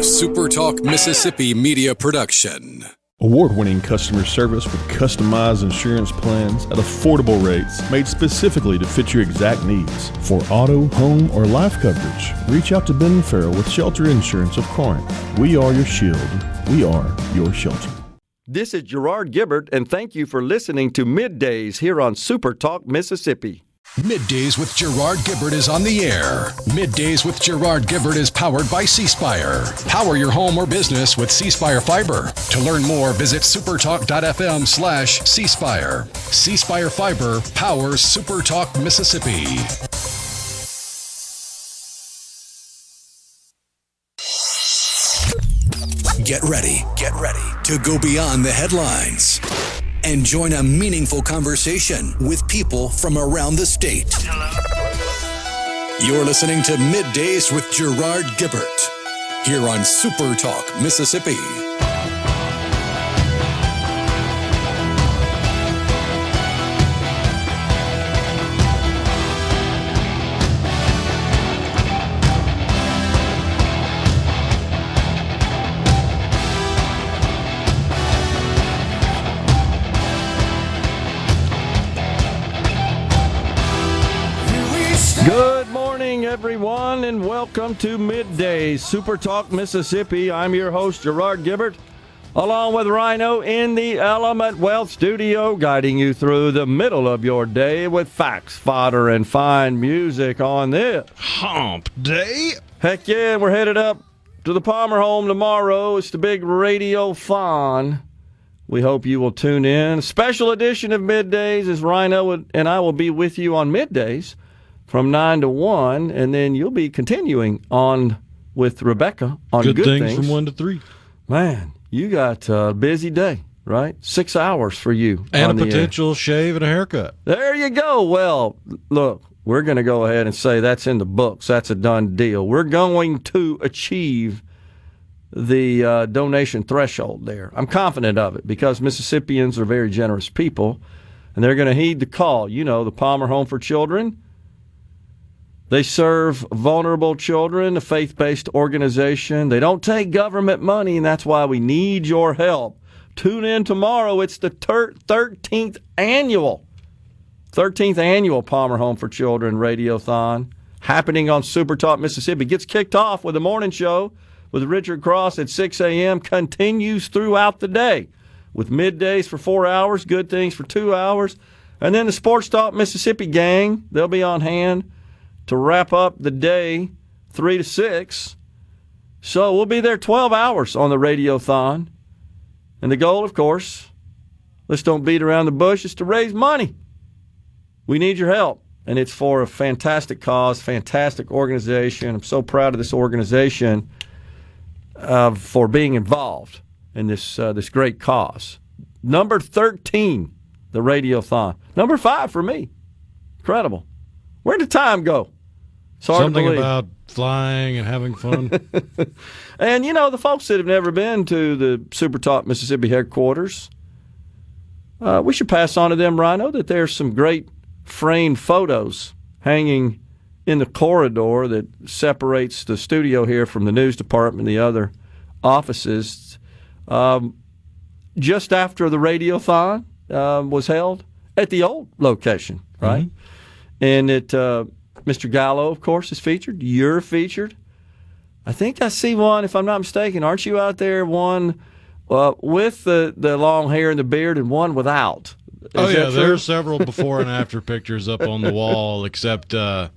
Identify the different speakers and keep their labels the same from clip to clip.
Speaker 1: SuperTalk Mississippi media production.
Speaker 2: Award-winning customer service with customized insurance plans at affordable rates made specifically to fit your exact needs. For auto, home, or life coverage, reach out to Ben Farrell with Shelter Insurance of Corinth. We are your shield. We are your shelter.
Speaker 3: This is Gerard Gibert, and thank you for listening to MidDays here on SuperTalk Mississippi.
Speaker 1: MidDays with Gerard Gibert is on the air. MidDays with Gerard Gibert is powered by C-Spire. Power your home or business with C-Spire Fiber. To learn more, visit supertalk.fm/C-Spire. C-Spire Fiber powers SuperTalk Mississippi. Get ready to go beyond the headlines and join a meaningful conversation with people from around the state. You're listening to MidDays with Gerard Gibert here on SuperTalk Mississippi.
Speaker 3: Good morning, everyone, and welcome to MidDays, SuperTalk Mississippi. I'm your host, Gerard Gibert, along with Rhino in the Element Wealth Studio, guiding you through the middle of your day with facts, fodder, and fine music on this
Speaker 4: Hump Day.
Speaker 3: Heck yeah, we're headed up to the Palmer home tomorrow. It's the big radio-thon. We hope you will tune in. A special edition of MidDays as Rhino and I will be with you on MidDays from 9 to 1, and then you'll be continuing on with Rebecca on Good Things
Speaker 4: from 1 to 3.
Speaker 3: Man, you got a busy day, right? 6 hours for you.
Speaker 4: And a potential shave and a haircut.
Speaker 3: There you go. Well, look, we're going to go ahead and say that's in the books. That's a done deal. We're going to achieve the donation threshold there. I'm confident of it because Mississippians are very generous people, and they're going to heed the call. You know, the Palmer Home for Children. They serve vulnerable children, a faith-based organization. They don't take government money, and that's why we need your help. Tune in tomorrow. It's the 13th annual Palmer Home for Children Radiothon happening on SuperTalk Mississippi. Gets kicked off with the morning show with Richard Cross at 6 a.m., continues throughout the day with MidDays for 4 hours, Good Things for 2 hours, and then the Sports Talk Mississippi gang, they'll be on hand to wrap up the day 3 to 6. So we'll be there 12 hours on the Radiothon. And the goal, of course, let's don't beat around the bush, is to raise money. We need your help. And it's for a fantastic cause, fantastic organization. I'm so proud of this organization for being involved in this great cause. Number 13, the Radiothon. Number 5 for me. Incredible. Where'd the time go? It's hard
Speaker 4: Something
Speaker 3: to believe.
Speaker 4: about flying and having fun.
Speaker 3: And, you know, the folks that have never been to the SuperTalk Mississippi headquarters, we should pass on to them, Rhino, that there's some great framed photos hanging in the corridor that separates the studio here from the news department and the other offices. Just after the Radiothon was held at the old location, right? Mm-hmm. And Mr. Gallo, of course, is featured. You're featured. I think I see one, if I'm not mistaken. Aren't you out there, one with the long hair and the beard and one without?
Speaker 4: There are several before and after pictures up on the wall, except the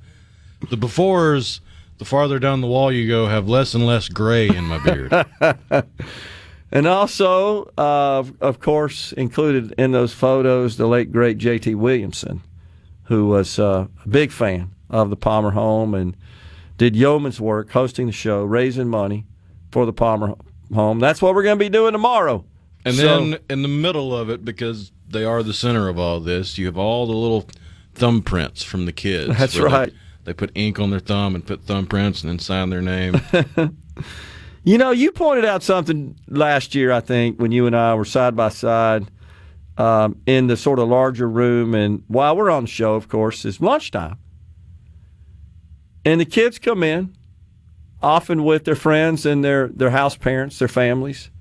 Speaker 4: befores, the farther down the wall you go, have less and less gray in my beard.
Speaker 3: And also, of course, included in those photos, the late, great J.T. Williamson, who was a big fan of the Palmer home and did yeoman's work hosting the show, raising money for the Palmer home. That's what we're going to be doing tomorrow.
Speaker 4: And then in the middle of it, because they are the center of all this, you have all the little thumbprints from the kids.
Speaker 3: That's right.
Speaker 4: They put ink on their thumb and put thumbprints and then sign their name.
Speaker 3: You know, you pointed out something last year, I think, when you and I were side by side in the sort of larger room. And while we're on the show, of course, it's lunchtime. And the kids come in, often with their friends and their house parents, their families,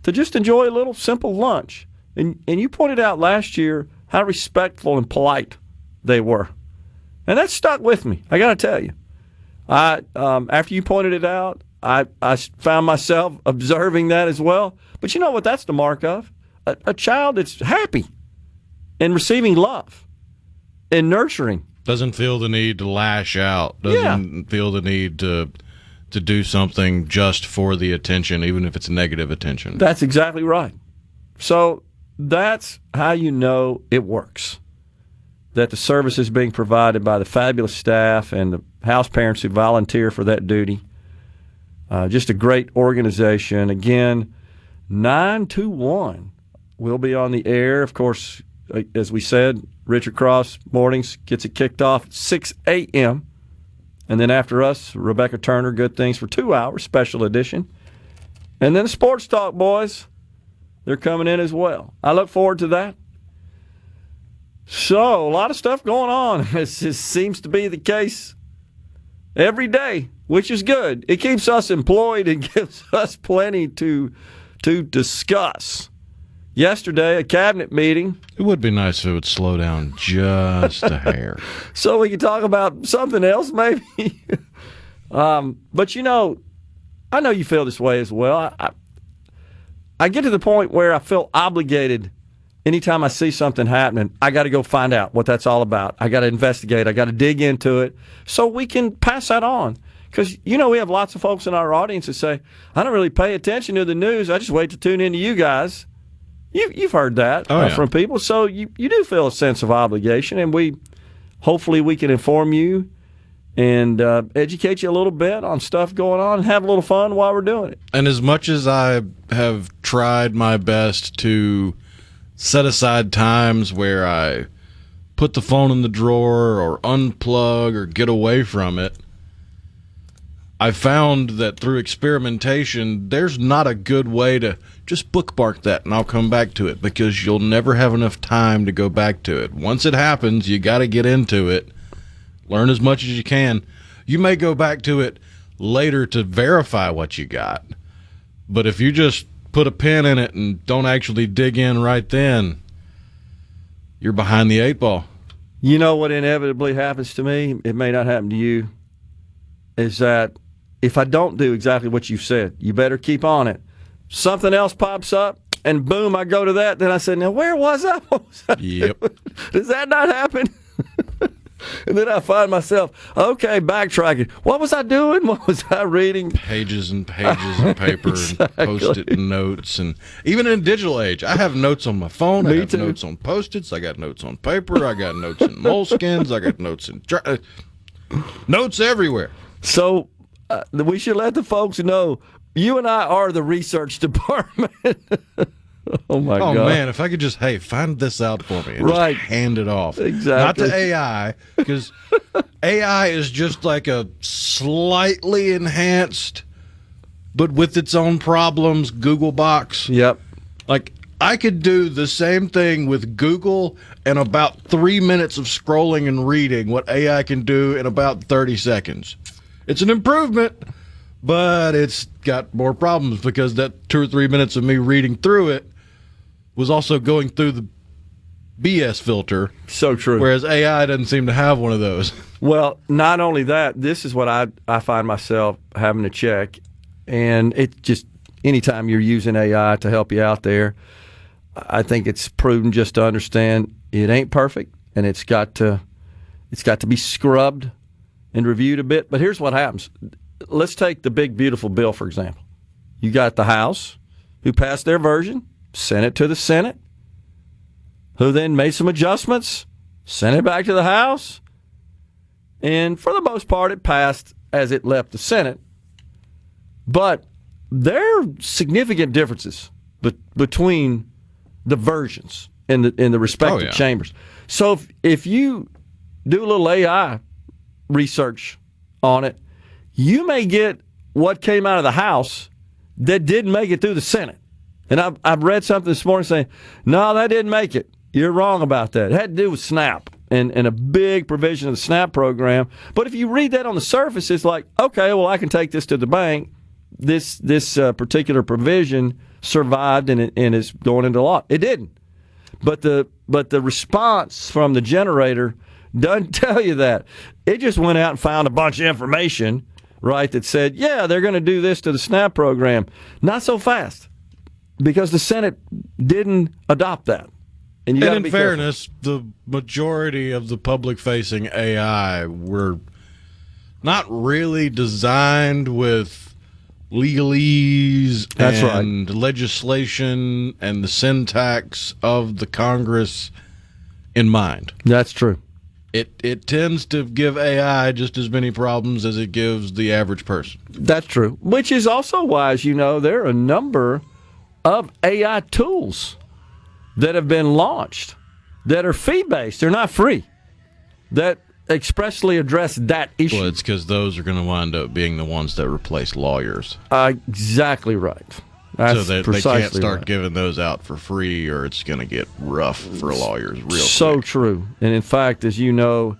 Speaker 3: to just enjoy a little simple lunch. And you pointed out last year how respectful and polite they were. And that stuck with me, I got to tell you. After you pointed it out, I found myself observing that as well. But you know what that's the mark of? A child that's happy and receiving love and nurturing.
Speaker 4: Doesn't feel the need to lash out. Doesn't feel the need to do something just for the attention, even if it's negative attention.
Speaker 3: That's exactly right. So that's how you know it works. That the service is being provided by the fabulous staff and the house parents who volunteer for that duty. Just a great organization. Again, 9 to 1 will be on the air. Of course, as we said, Richard Cross Mornings gets it kicked off at 6 a.m. And then after us, Rebecca Turner, Good Things for 2 hours, special edition. And then the Sports Talk boys, they're coming in as well. I look forward to that. So, a lot of stuff going on. It just seems to be the case every day, which is good. It keeps us employed and gives us plenty to discuss. Yesterday, a cabinet meeting.
Speaker 4: It would be nice if it would slow down just a hair.
Speaker 3: So we could talk about something else, maybe. But, you know, I know you feel this way as well. I get to the point where I feel obligated. Anytime I see something happening, I got to go find out what that's all about. I got to investigate. I got to dig into it so we can pass that on. Because, you know, we have lots of folks in our audience that say, I don't really pay attention to the news. I just wait to tune into you guys. You've heard that from people. So you do feel a sense of obligation, and hopefully we can inform you and educate you a little bit on stuff going on and have a little fun while we're doing it.
Speaker 4: And as much as I have tried my best to set aside times where I put the phone in the drawer or unplug or get away from it, I found that through experimentation, there's not a good way to just bookmark that and I'll come back to it, because you'll never have enough time to go back to it. Once it happens, you got to get into it, learn as much as you can. You may go back to it later to verify what you got, but if you just put a pin in it and don't actually dig in right then, you're behind the 8 ball.
Speaker 3: You know what inevitably happens to me? It may not happen to you. Is that if I don't do exactly what you said, you better keep on it. Something else pops up, and boom, I go to that. Then I say, now where was I? What was I
Speaker 4: Yep.
Speaker 3: doing? Does that not happen? And then I find myself, okay, backtracking. What was I doing? What was I reading?
Speaker 4: Pages and pages of paper
Speaker 3: Exactly.
Speaker 4: and Post-it notes. And even in a digital age, I have notes on my phone. I
Speaker 3: Me
Speaker 4: have
Speaker 3: too.
Speaker 4: notes on Post-its. I got notes on paper. I got notes in moleskins. I got notes in notes everywhere.
Speaker 3: So we should let the folks know you and I are the research department. Oh, my God.
Speaker 4: Oh, man, if I could just, find this out for me and
Speaker 3: Right.
Speaker 4: just hand it off.
Speaker 3: Exactly.
Speaker 4: Not to AI, because AI is just like a slightly enhanced, but with its own problems, Google box.
Speaker 3: Yep.
Speaker 4: Like, I could do the same thing with Google in about 3 minutes of scrolling and reading what AI can do in about 30 seconds. It's an improvement, but it's got more problems because that 2 or 3 minutes of me reading through it was also going through the BS filter.
Speaker 3: So true.
Speaker 4: Whereas AI doesn't seem to have one of those.
Speaker 3: Well, not only that, this is what I find myself having to check. And it's just anytime you're using AI to help you out there, I think it's prudent just to understand it ain't perfect, and it's got to be scrubbed and reviewed a bit. But here's what happens. Let's take the big, beautiful bill, for example. You got the House, who passed their version, sent it to the Senate, who then made some adjustments, sent it back to the House, and for the most part, it passed as it left the Senate. But there are significant differences between the versions in the respective chambers. So if you do a little AI research on it, you may get what came out of the House that didn't make it through the Senate. And I've read something this morning saying, no, that didn't make it. You're wrong about that. It had to do with SNAP. and a big provision of the SNAP program. But if you read that on the surface, it's like, okay, well, I can take this to the bank. This particular provision survived and is going into law. It didn't. But the response from the generator doesn't tell you that. It just went out and found a bunch of information, right, that said, yeah, they're going to do this to the SNAP program. Not so fast, because the Senate didn't adopt that. And
Speaker 4: in fairness, the majority of the public-facing AI were not really designed with legalese and legislation and the syntax of the Congress in mind.
Speaker 3: That's true.
Speaker 4: It tends to give AI just as many problems as it gives the average person.
Speaker 3: That's true. Which is also why, as you know, there are a number of AI tools that have been launched that are fee-based. They're not free. That expressly address that issue.
Speaker 4: Well, it's because those are going to wind up being the ones that replace lawyers.
Speaker 3: Exactly right. That's
Speaker 4: so they can't start giving those out for free, or it's going to get rough for lawyers real
Speaker 3: so
Speaker 4: quick.
Speaker 3: True. And in fact, as you know,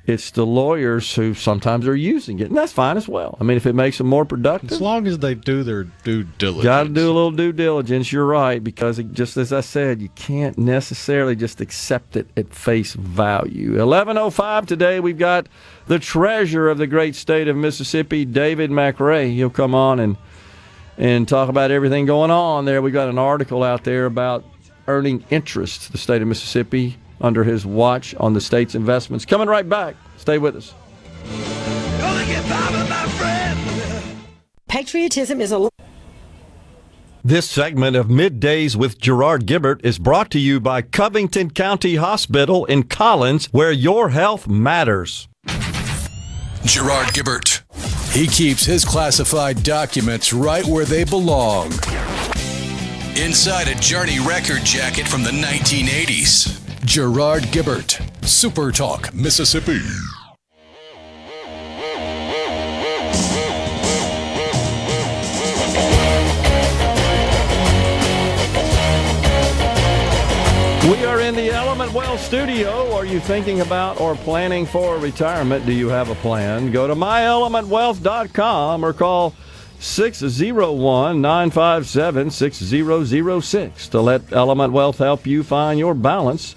Speaker 3: it's the lawyers who sometimes are using it, and that's fine as well. I mean, if it makes them more productive.
Speaker 4: As long as they do their due diligence.
Speaker 3: Got to do a little due diligence, you're right, because just as I said, you can't necessarily just accept it at face value. 11:05 today, we've got the treasurer of the great state of Mississippi, David McRae. He'll come on and talk about everything going on there. We got an article out there about earning interest, the state of Mississippi, under his watch on the state's investments. Coming right back. Stay with us.
Speaker 5: Patriotism is a...
Speaker 3: This segment of Middays with Gerard Gibert is brought to you by Covington County Hospital in Collins, where your health matters.
Speaker 1: Gerard Gibert. He keeps his classified documents right where they belong. Inside a Journey record jacket from the 1980s. Gerard Gibert, SuperTalk, Mississippi.
Speaker 3: We are in the Element Wealth studio. Are you thinking about or planning for retirement? Do you have a plan? Go to myelementwealth.com or call 601-957-6006 to let Element Wealth help you find your balance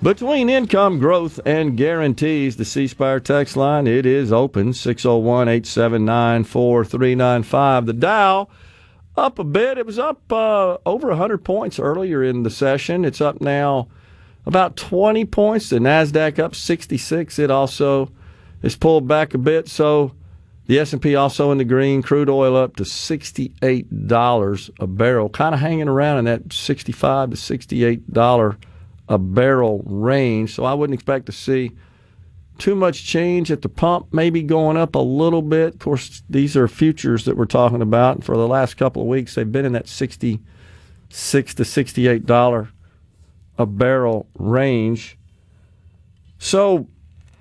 Speaker 3: between income growth and guarantees. The C Spire text line, it is open, 601-879-4395. The Dow up a bit. It was up over 100 points earlier in the session. It's up now about 20 points. The NASDAQ up 66. It also is pulled back a bit. So the S&P also in the green. Crude oil up to $68 a barrel, kind of hanging around in that $65 to $68 a barrel range. So I wouldn't expect to see too much change at the pump, maybe going up a little bit. Of course, these are futures that we're talking about. And for the last couple of weeks, they've been in that $66 to $68 a barrel range. So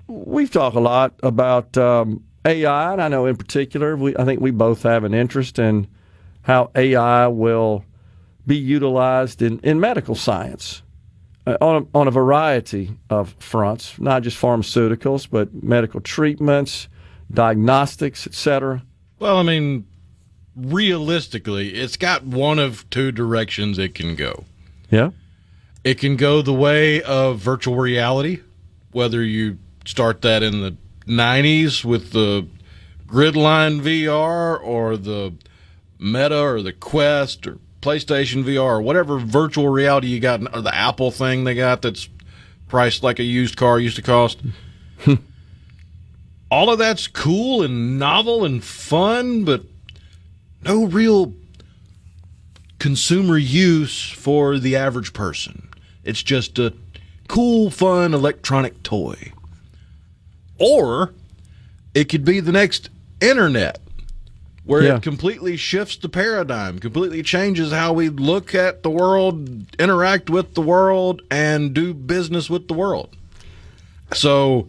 Speaker 3: we've talked a lot about AI, and I know in particular, I think we both have an interest in how AI will be utilized in medical science. On a variety of fronts, not just pharmaceuticals, but medical treatments, diagnostics, etc.
Speaker 4: Well, I mean, realistically, it's got one of two directions it can go.
Speaker 3: Yeah.
Speaker 4: It can go the way of virtual reality, whether you start that in the 90s with the Gridline VR or the Meta or the Quest or PlayStation VR or whatever virtual reality you got, or the Apple thing they got that's priced like a used car used to cost. All of that's cool and novel and fun, but no real consumer use for the average person. It's just a cool, fun electronic toy. Or it could be the next internet, where it completely shifts the paradigm, completely changes how we look at the world, interact with the world, and do business with the world. So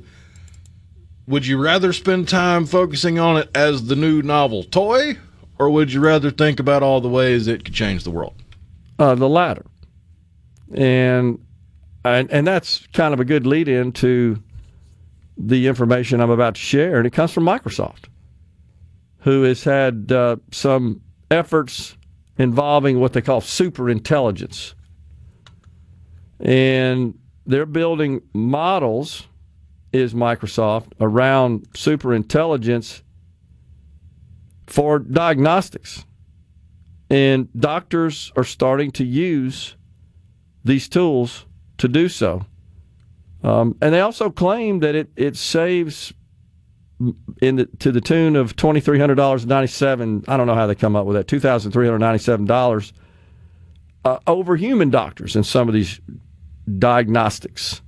Speaker 4: would you rather spend time focusing on it as the new novel toy, or would you rather think about all the ways it could change the world?
Speaker 3: The latter. And and that's kind of a good lead in to the information I'm about to share, and it comes from Microsoft, who has had some efforts involving what they call superintelligence. And they're building models, is Microsoft, around superintelligence for diagnostics. And doctors are starting to use these tools to do so. And they also claim that it saves to the tune of $2,397. I don't know how they come up with that, $2,397 over human doctors in some of these diagnostics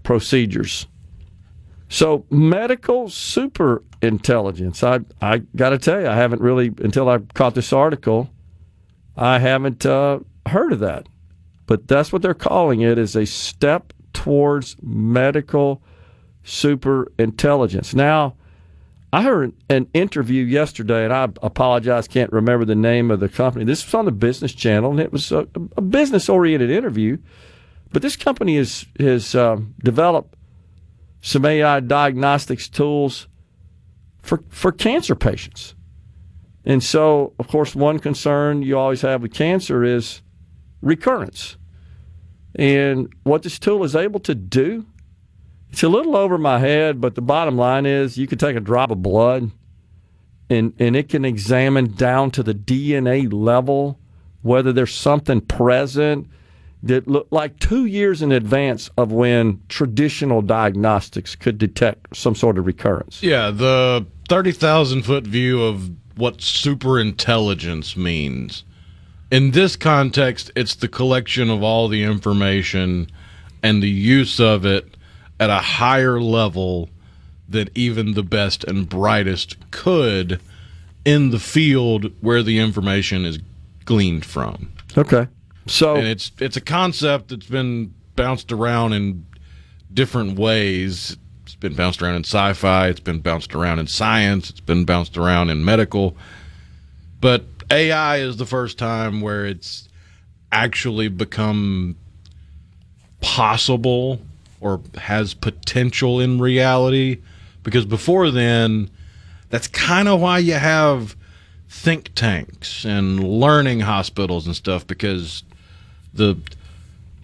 Speaker 3: procedures. So medical super intelligence. I got to tell you, I haven't really, until I caught this article, I haven't heard of that. But that's what they're calling it, is a step towards medical super intelligence. Now, I heard an interview yesterday, and I apologize, can't remember the name of the company. This was on the Business Channel, and it was a business-oriented interview. But this company has developed some AI diagnostics tools for cancer patients. And so, of course, one concern you always have with cancer is recurrence. And what this tool is able to do, it's a little over my head, but the bottom line is you could take a drop of blood and it can examine down to the DNA level whether there's something present that look like 2 years in advance of when traditional diagnostics could detect some sort of recurrence.
Speaker 4: Yeah, the 30,000-foot view of what superintelligence means. In this context, it's the collection of all the information and the use of it at a higher level than even the best and brightest could in the field where the information is gleaned from.
Speaker 3: Okay. So,
Speaker 4: and it's a concept that's been bounced around in different ways. It's been bounced around in sci-fi, it's been bounced around in science, it's been bounced around in medical. But AI is the first time where it's actually become possible or has potential in reality. Because before then, that's kind of why you have think tanks and learning hospitals and stuff, because the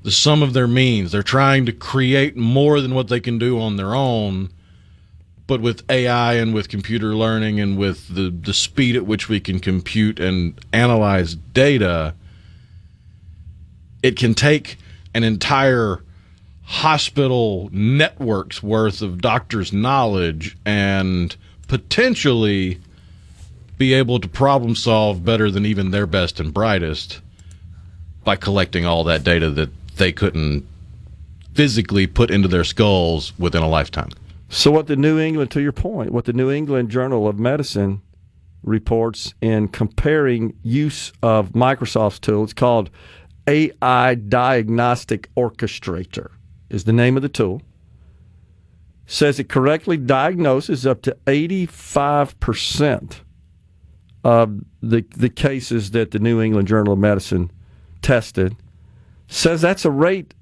Speaker 4: sum of their means, they're trying to create more than what they can do on their own. But with AI and with computer learning and with the speed at which we can compute and analyze data, it can take an entire hospital network's worth of doctors' knowledge and potentially be able to problem solve better than even their best and brightest by collecting all that data that they couldn't physically put into their skulls within a lifetime.
Speaker 3: So what the New England, to your point, what the New England Journal of Medicine reports in comparing use of Microsoft's tool, it's called AI Diagnostic Orchestrator is the name of the tool, says it correctly diagnoses up to 85% of the cases that the New England Journal of Medicine tested. Says that's a rate,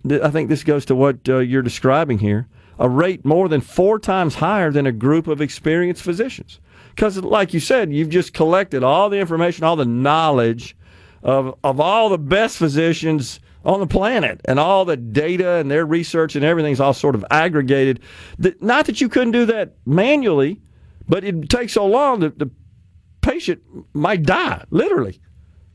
Speaker 3: I think this goes to what you're describing here, a rate more than 4 times higher than a group of experienced physicians. Because, like you said, you've just collected all the information, all the knowledge of all the best physicians on the planet, and all the data and their research and everything's all sort of aggregated. Not that you couldn't do that manually, but it takes so long that the patient might die, literally.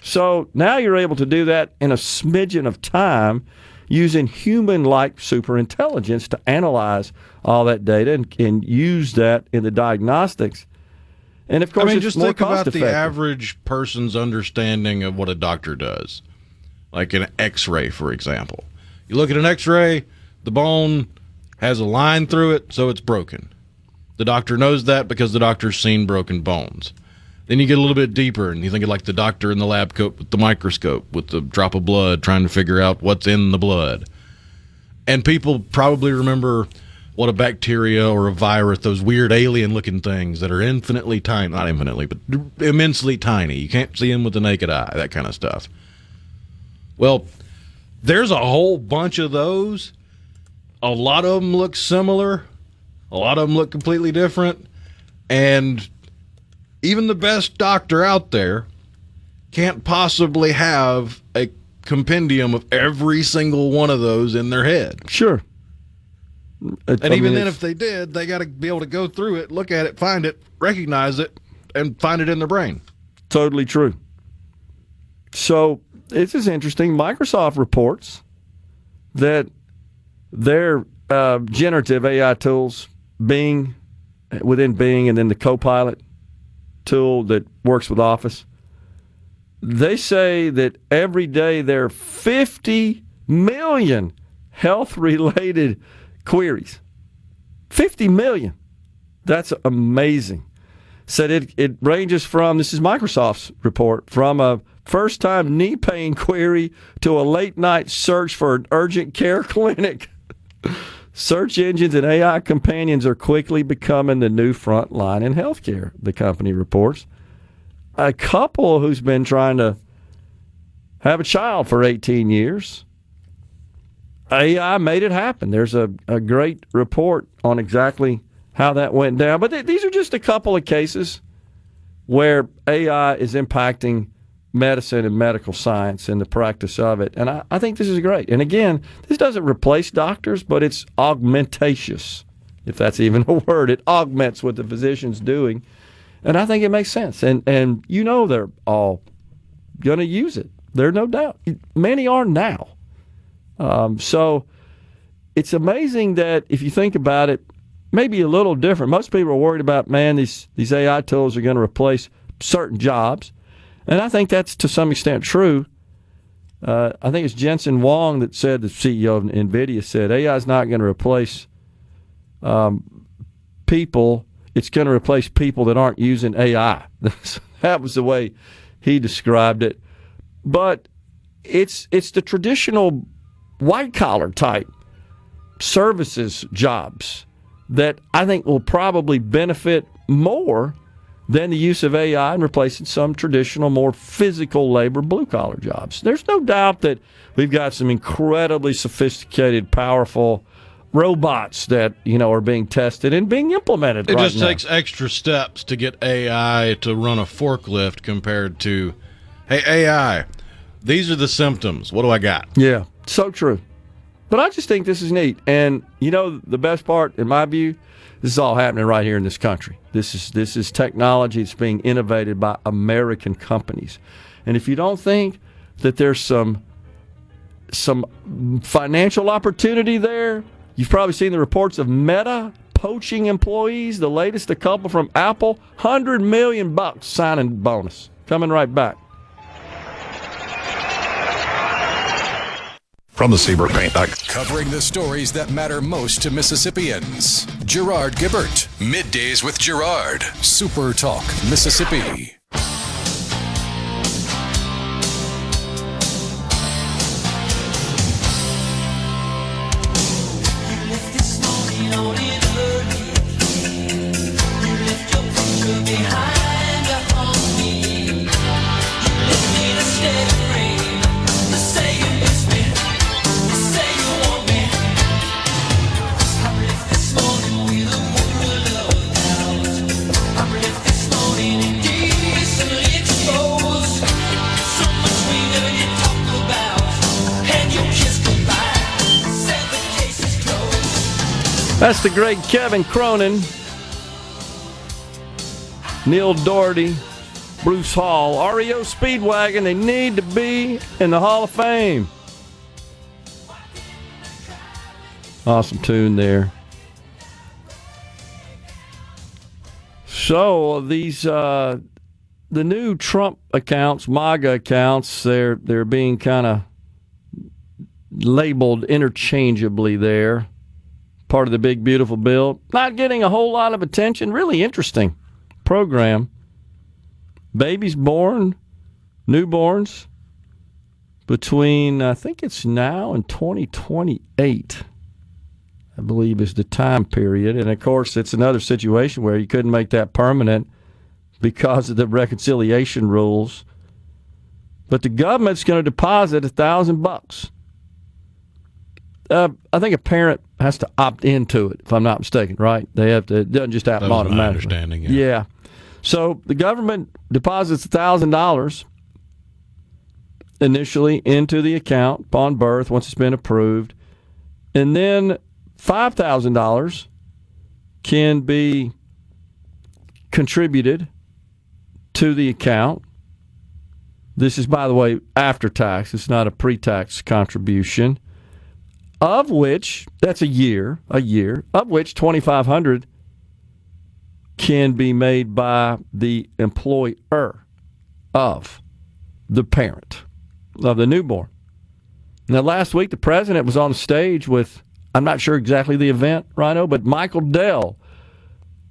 Speaker 3: So now you're able to do that in a smidgen of time using human-like superintelligence to analyze all that data and use that in the diagnostics. And, of course, it's
Speaker 4: just
Speaker 3: more
Speaker 4: think about
Speaker 3: cost-effective.
Speaker 4: the average person's understanding of what a doctor does. Like an X-ray, for example. You look at an X-ray, the bone has a line through it, so it's broken. The doctor knows that because the doctor's seen broken bones. Then you get a little bit deeper, and you think of like the doctor in the lab coat with the microscope, with the drop of blood, trying to figure out what's in the blood. And people probably remember what a bacteria or a virus, those weird alien-looking things that are infinitely tiny, not infinitely, but immensely tiny. You can't see them with the naked eye, that kind of stuff. Well, there's a whole bunch of those. A lot of them look similar. A lot of them look completely different. And even the best doctor out there can't possibly have a compendium of every single one of those in their head.
Speaker 3: Sure.
Speaker 4: And even then, if they did, they got to be able to go through it, look at it, find it, recognize it, and find it in their brain.
Speaker 3: Totally true. So this is interesting. Microsoft reports that their generative AI tools, Bing, within Bing, and then the Copilot tool that works with Office, they say that every day there are 50 million health-related queries. 50 million. That's amazing. Said it ranges from, this is Microsoft's report, from a first-time knee pain query to a late-night search for an urgent care clinic. Search engines and AI companions are quickly becoming the new front line in healthcare, the company reports. A couple who's been trying to have a child for 18 years, AI made it happen. There's a great report on exactly how that went down. But these are just a couple of cases where AI is impacting medicine and medical science and the practice of it. And I think this is great. And again, this doesn't replace doctors, but it's augmentatious, if that's even a word. It augments what the physician's doing. And I think it makes sense. And they're all going to use it. There's no doubt. Many are now. So it's amazing that if you think about it, maybe a little different. Most people are worried about, these AI tools are going to replace certain jobs. And I think that's to some extent true. I think it's Jensen Huang that said, the CEO of NVIDIA said, AI is not going to replace people. It's going to replace people that aren't using AI. That was the way he described it. But it's the traditional white-collar type services jobs that I think will probably benefit more than the use of AI and replacing some traditional, more physical labor, blue-collar jobs. There's no doubt that we've got some incredibly sophisticated, powerful robots that, are being tested and being implemented right now. It
Speaker 4: just takes extra steps to get AI to run a forklift compared to, hey, AI, these are the symptoms. What do I got?
Speaker 3: Yeah, so true. But I just think this is neat. And, the best part, in my view, this is all happening right here in this country. This is technology that's being innovated by American companies. And if you don't think that there's some financial opportunity there, you've probably seen the reports of Meta poaching employees. The latest, a couple from Apple, $100 million signing bonus. Coming right back.
Speaker 1: From the SuperTalk, covering the stories that matter most to Mississippians. Gerard Gibert, Middays with Gerard, SuperTalk, Mississippi.
Speaker 3: That's the great Kevin Cronin, Neil Doherty, Bruce Hall, REO Speedwagon. They need to be in the Hall of Fame. Awesome tune there. So these the new Trump accounts, MAGA accounts, they're being kind of labeled interchangeably there. Part of the big, beautiful bill. Not getting a whole lot of attention. Really interesting program. Babies born, newborns, between, I think it's now and 2028, I believe is the time period. And, of course, it's another situation where you couldn't make that permanent because of the reconciliation rules. But the government's going to deposit $1,000 I think a parent has to opt into it, if I'm not mistaken, right? They have to. It doesn't just happen
Speaker 4: That was my
Speaker 3: automatically.
Speaker 4: understanding, yeah.
Speaker 3: Yeah. So the government deposits $1,000 initially into the account upon birth once it's been approved, and then $5,000 can be contributed to the account. This is, by the way, after tax. It's not a pre-tax contribution. Of which, that's a year, of which $2,500 can be made by the employer of the parent of the newborn. Now, last week, the president was on the stage with, I'm not sure exactly the event, Rhino, but Michael Dell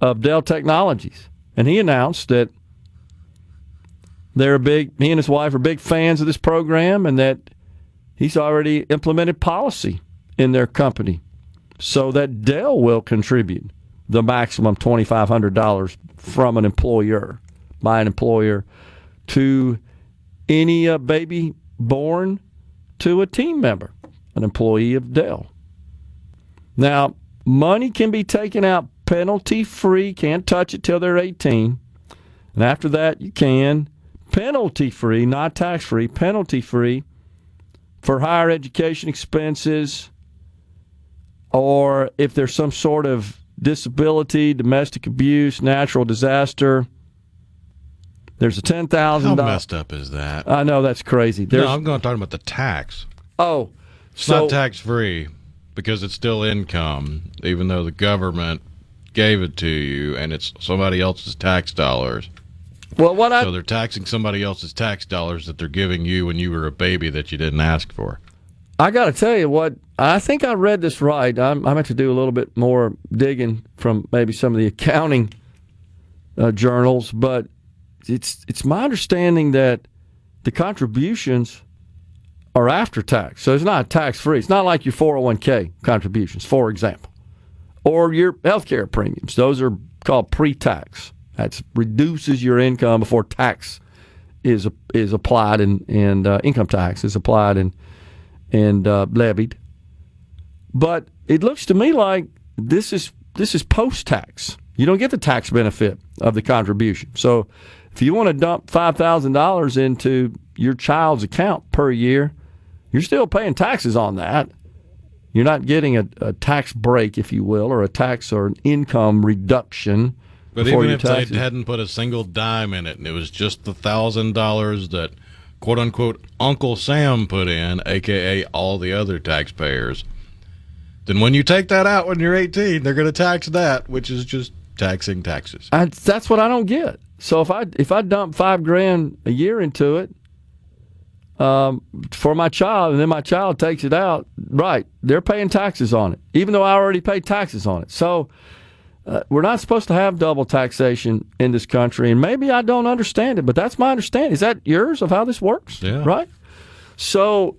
Speaker 3: of Dell Technologies. And he announced that he and his wife are big fans of this program, and that he's already implemented policy in their company so that Dell will contribute the maximum $2,500 from an employer, by an employer, to any baby born to a team member, an employee of Dell. Now, money can be taken out penalty-free, can't touch it till they're 18, and after that you can, penalty-free, not tax-free, penalty-free for higher education expenses, or if there's some sort of disability, domestic abuse, natural disaster. There's a $10,000.
Speaker 4: How messed up is that?
Speaker 3: I know, that's crazy.
Speaker 4: No, I'm going to talk about the tax.
Speaker 3: Oh,
Speaker 4: It's not tax-free because it's still income, even though the government gave it to you and it's somebody else's tax dollars.
Speaker 3: Well,
Speaker 4: so they're taxing somebody else's tax dollars that they're giving you when you were a baby that you didn't ask for.
Speaker 3: I got to tell you what, I think I read this right. I'm going to do a little bit more digging from maybe some of the accounting journals, but it's my understanding that the contributions are after tax. So it's not tax-free. It's not like your 401k contributions, for example, or your health care premiums. Those are called pre-tax. That reduces your income before tax is applied and income tax is applied and levied. But it looks to me like this is post-tax. You don't get the tax benefit of the contribution. So if you want to dump $5,000 into your child's account per year, you're still paying taxes on that. You're not getting a tax break, if you will, or a tax or an income reduction.
Speaker 4: But even if they hadn't put a single dime in it and it was just the $1,000 that quote-unquote Uncle Sam put in, a.k.a. all the other taxpayers, then when you take that out when you're 18, they're going to tax that, which is just taxing taxes.
Speaker 3: That's what I don't get. So if I dump $5,000 a year into it for my child, and then my child takes it out, right, they're paying taxes on it, even though I already paid taxes on it. So we're not supposed to have double taxation in this country, and maybe I don't understand it, but that's my understanding. Is that yours of how this works?
Speaker 4: Yeah.
Speaker 3: Right? So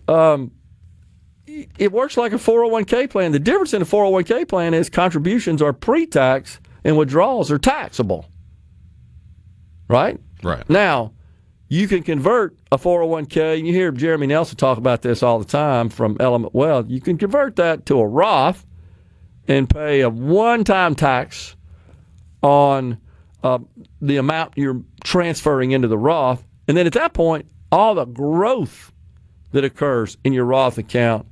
Speaker 3: it works like a 401k plan. The difference in a 401k plan is contributions are pre-tax and withdrawals are taxable. Right?
Speaker 4: Right.
Speaker 3: Now, you can convert a 401k. You hear Jeremy Nelson talk about this all the time from Element Wealth. You can convert that to a Roth and pay a one-time tax on the amount you're transferring into the Roth. And then at that point, all the growth that occurs in your Roth account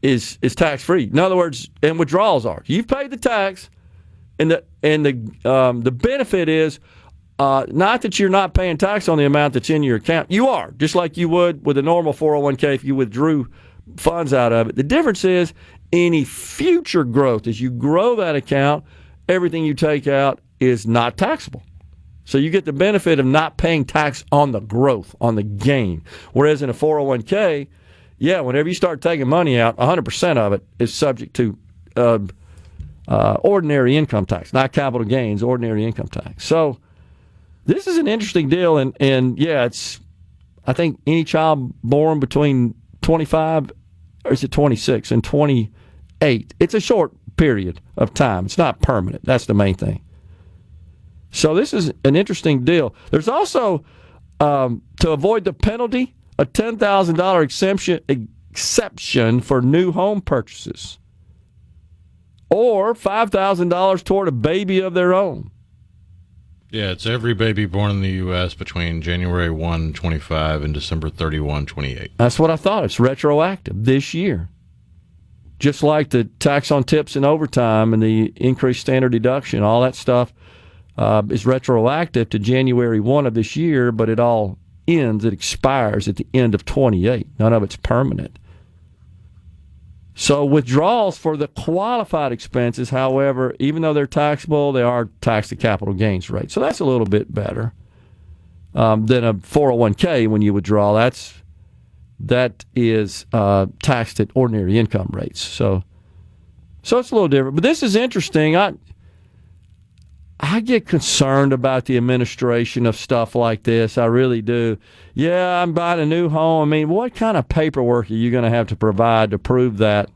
Speaker 3: is tax-free. In other words, and withdrawals are. You've paid the tax, and the benefit is not that you're not paying tax on the amount that's in your account. You are, just like you would with a normal 401k if you withdrew funds out of it. The difference is any future growth, as you grow that account, everything you take out is not taxable. So you get the benefit of not paying tax on the growth, on the gain. Whereas in a 401k, whenever you start taking money out, 100% of it is subject to ordinary income tax, not capital gains, ordinary income tax. So this is an interesting deal, and it's, I think any child born between 25, or is it 26, and 28, it's a short period of time. It's not permanent. That's the main thing. So this is an interesting deal. There's also, to avoid the penalty, a $10,000 exception for new home purchases, or $5,000 toward a baby of their own.
Speaker 4: Yeah, it's every baby born in the U.S. between January 1, 25 and December 31, 28.
Speaker 3: That's what I thought. It's retroactive this year. Just like the tax on tips and overtime and the increased standard deduction, all that stuff is retroactive to January 1 of this year, but it all ends, it expires at the end of 28. None of it's permanent. So withdrawals for the qualified expenses, however, even though they're taxable, they are taxed at capital gains rate. So that's a little bit better than a 401k when you withdraw. That is taxed at ordinary income rates. So it's a little different. But this is interesting. I get concerned about the administration of stuff like this. I really do. Yeah, I'm buying a new home. I mean, what kind of paperwork are you going to have to provide to prove that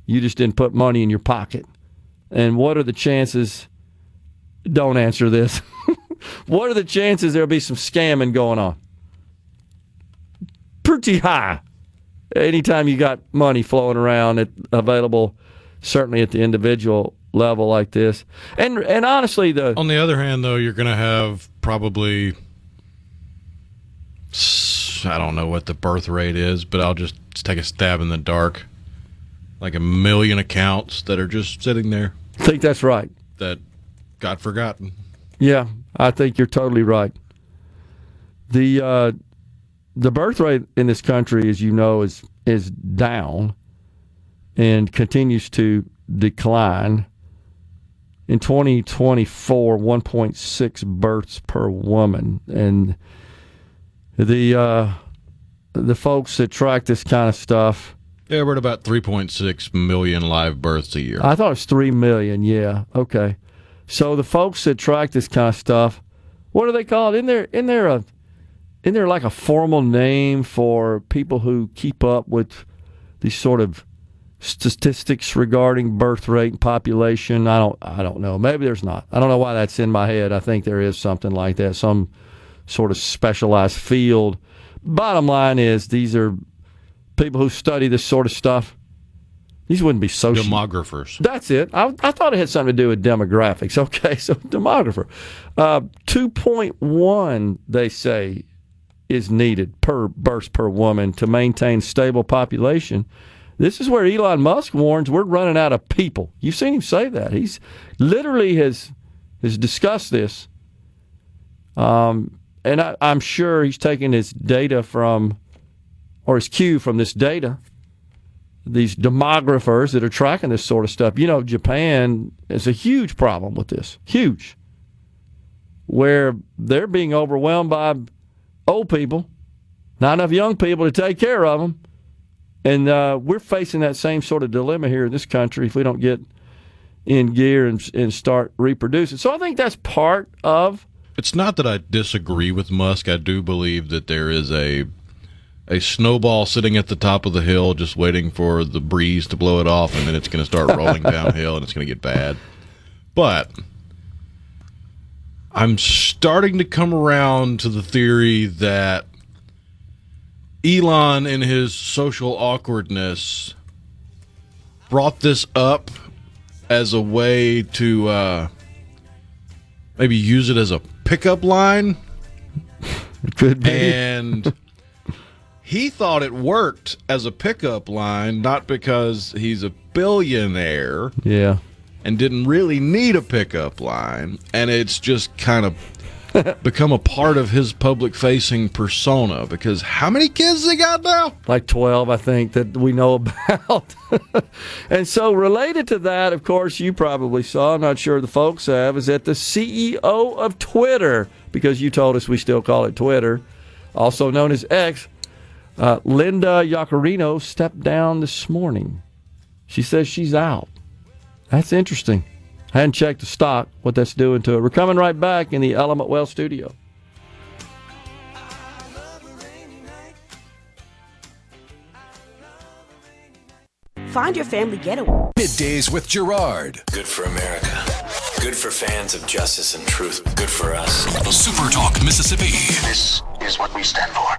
Speaker 3: you just didn't put money in your pocket? And what are the chances? Don't answer this. What are the chances there'll be some scamming going on? Pretty high. Anytime you got money flowing around, available, certainly at the individual level like this. And honestly,
Speaker 4: on the other hand, though, you're going to have probably, I don't know what the birth rate is, but I'll just take a stab in the dark, like 1 million accounts that are just sitting there.
Speaker 3: I think that's right.
Speaker 4: That got forgotten.
Speaker 3: Yeah, I think you're totally right. The birth rate in this country, as you know, is down and continues to decline. In 2024, 1.6 births per woman. And the folks that track this kind of stuff.
Speaker 4: Yeah, we're at about 3.6 million live births a year.
Speaker 3: I thought it was 3 million. Yeah, okay. So the folks that track this kind of stuff, what are they called? Isn't there like a formal name for people who keep up with these sort of statistics regarding birth rate and population? I don't know. Maybe there's not. I don't know why that's in my head. I think there is something like that, some sort of specialized field. Bottom line is, these are people who study this sort of stuff. These wouldn't be social.
Speaker 4: Demographers.
Speaker 3: That's it. I thought it had something to do with demographics. Okay, so demographer. 2.1, they say, is needed per birth per woman to maintain stable population. This is where Elon Musk warns we're running out of people. You've seen him say that. He's literally has discussed this. And I'm sure he's taking his data his cue from this data. These demographers that are tracking this sort of stuff. You know, Japan is a huge problem with this. Huge. Where they're being overwhelmed by old people, not enough young people to take care of them. And we're facing that same sort of dilemma here in this country if we don't get in gear and start reproducing. So I think that's part of...
Speaker 4: It's not that I disagree with Musk. I do believe that there is a snowball sitting at the top of the hill just waiting for the breeze to blow it off, and then it's going to start rolling downhill and it's going to get bad. But I'm starting to come around to the theory that Elon, in his social awkwardness, brought this up as a way to maybe use it as a pickup line.
Speaker 3: It could be.
Speaker 4: And he thought it worked as a pickup line, not because he's a billionaire.
Speaker 3: Yeah.
Speaker 4: And didn't really need a pickup line. And it's just kind of become a part of his public-facing persona, because how many kids they got now?
Speaker 3: Like 12, I think, that we know about. And so related to that, of course, you probably saw, I'm not sure the folks have, is that the CEO of Twitter, because you told us we still call it Twitter, also known as X, Linda Yaccarino, stepped down this morning. She says she's out. That's interesting. I hadn't checked the stock, what that's doing to it. We're coming right back in the Element Well studio.
Speaker 5: Find your family getaway.
Speaker 1: Middays with Gerard.
Speaker 6: Good for America. Good for fans of justice and truth. Good for us.
Speaker 1: SuperTalk Mississippi.
Speaker 7: This is what we stand for.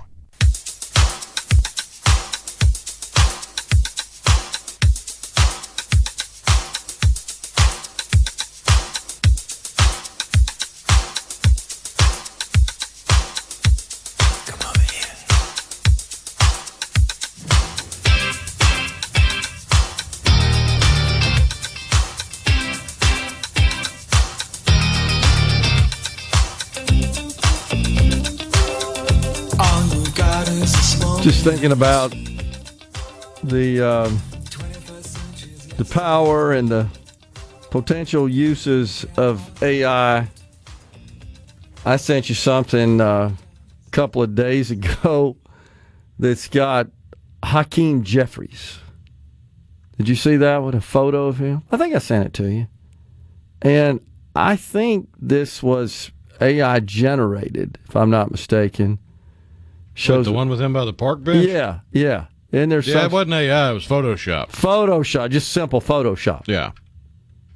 Speaker 3: Just thinking about the power and the potential uses of AI. I sent you something a couple of days ago that's got Hakeem Jeffries. Did you see that with a photo of him? I think I sent it to you. And I think this was AI generated, if I'm not mistaken.
Speaker 4: Shows the one with him by the park bench?
Speaker 3: Yeah. And there's
Speaker 4: it wasn't AI, it was Photoshop.
Speaker 3: Photoshop, just simple Photoshop.
Speaker 4: Yeah.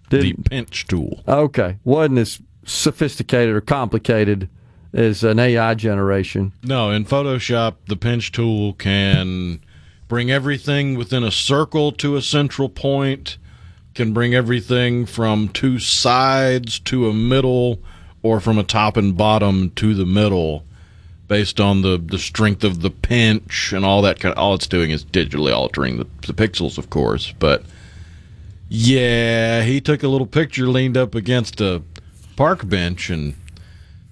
Speaker 4: The pinch tool.
Speaker 3: Okay. Wasn't as sophisticated or complicated as an AI generation.
Speaker 4: No, in Photoshop, the pinch tool can bring everything within a circle to a central point, can bring everything from two sides to a middle, or from a top and bottom to the middle, based on the strength of the pinch and all that. All it's doing is digitally altering the pixels, of course. But yeah, he took a little picture, leaned up against a park bench, and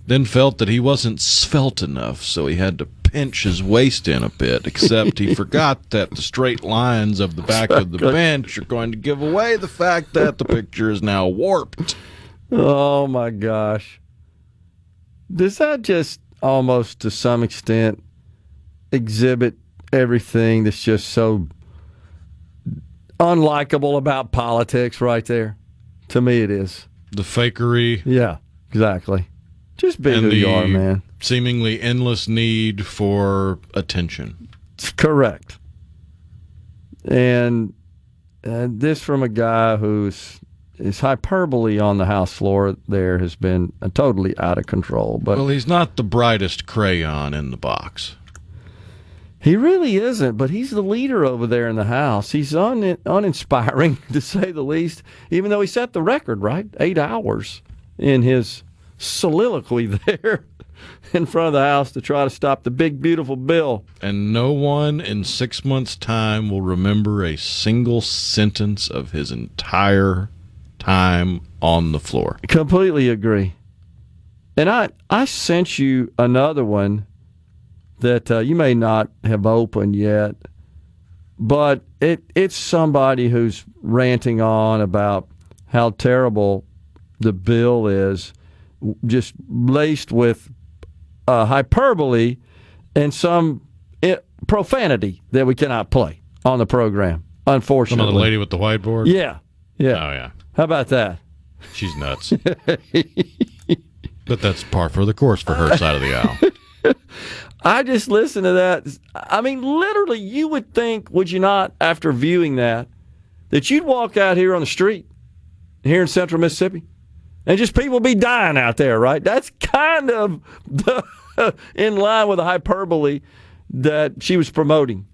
Speaker 4: then felt that he wasn't svelte enough, so he had to pinch his waist in a bit, except he forgot that the straight lines of the back of the bench are going to give away the fact that the picture is now warped.
Speaker 3: Oh, my gosh. Does that just almost to some extent exhibit everything that's just so unlikable about politics right there? To me, it is.
Speaker 4: The fakery.
Speaker 3: Yeah, exactly. Just be who you are, man.
Speaker 4: Seemingly endless need for attention.
Speaker 3: Correct. And this from a guy who's his hyperbole on the House floor there has been totally out of control. But
Speaker 4: well, he's not the brightest crayon in the box.
Speaker 3: He really isn't, but he's the leader over there in the House. He's uninspiring, to say the least, even though he set the record, right? 8 hours in his soliloquy there in front of the House to try to stop the big, beautiful bill.
Speaker 4: And no one in 6 months' time will remember a single sentence of his entire time on the floor.
Speaker 3: Completely agree. And I sent you another one that you may not have opened yet, but it's somebody who's ranting on about how terrible the bill is, just laced with hyperbole and some profanity that we cannot play on the program, unfortunately.
Speaker 4: Some of the lady with the whiteboard?
Speaker 3: Yeah.
Speaker 4: Oh, yeah.
Speaker 3: How about that?
Speaker 4: She's nuts. But that's par for the course for her side of the aisle.
Speaker 3: I just listened to that. I mean, literally, you would think, would you not, after viewing that you'd walk out here on the street here in central Mississippi and just people be dying out there, right? That's kind of in line with the hyperbole that she was promoting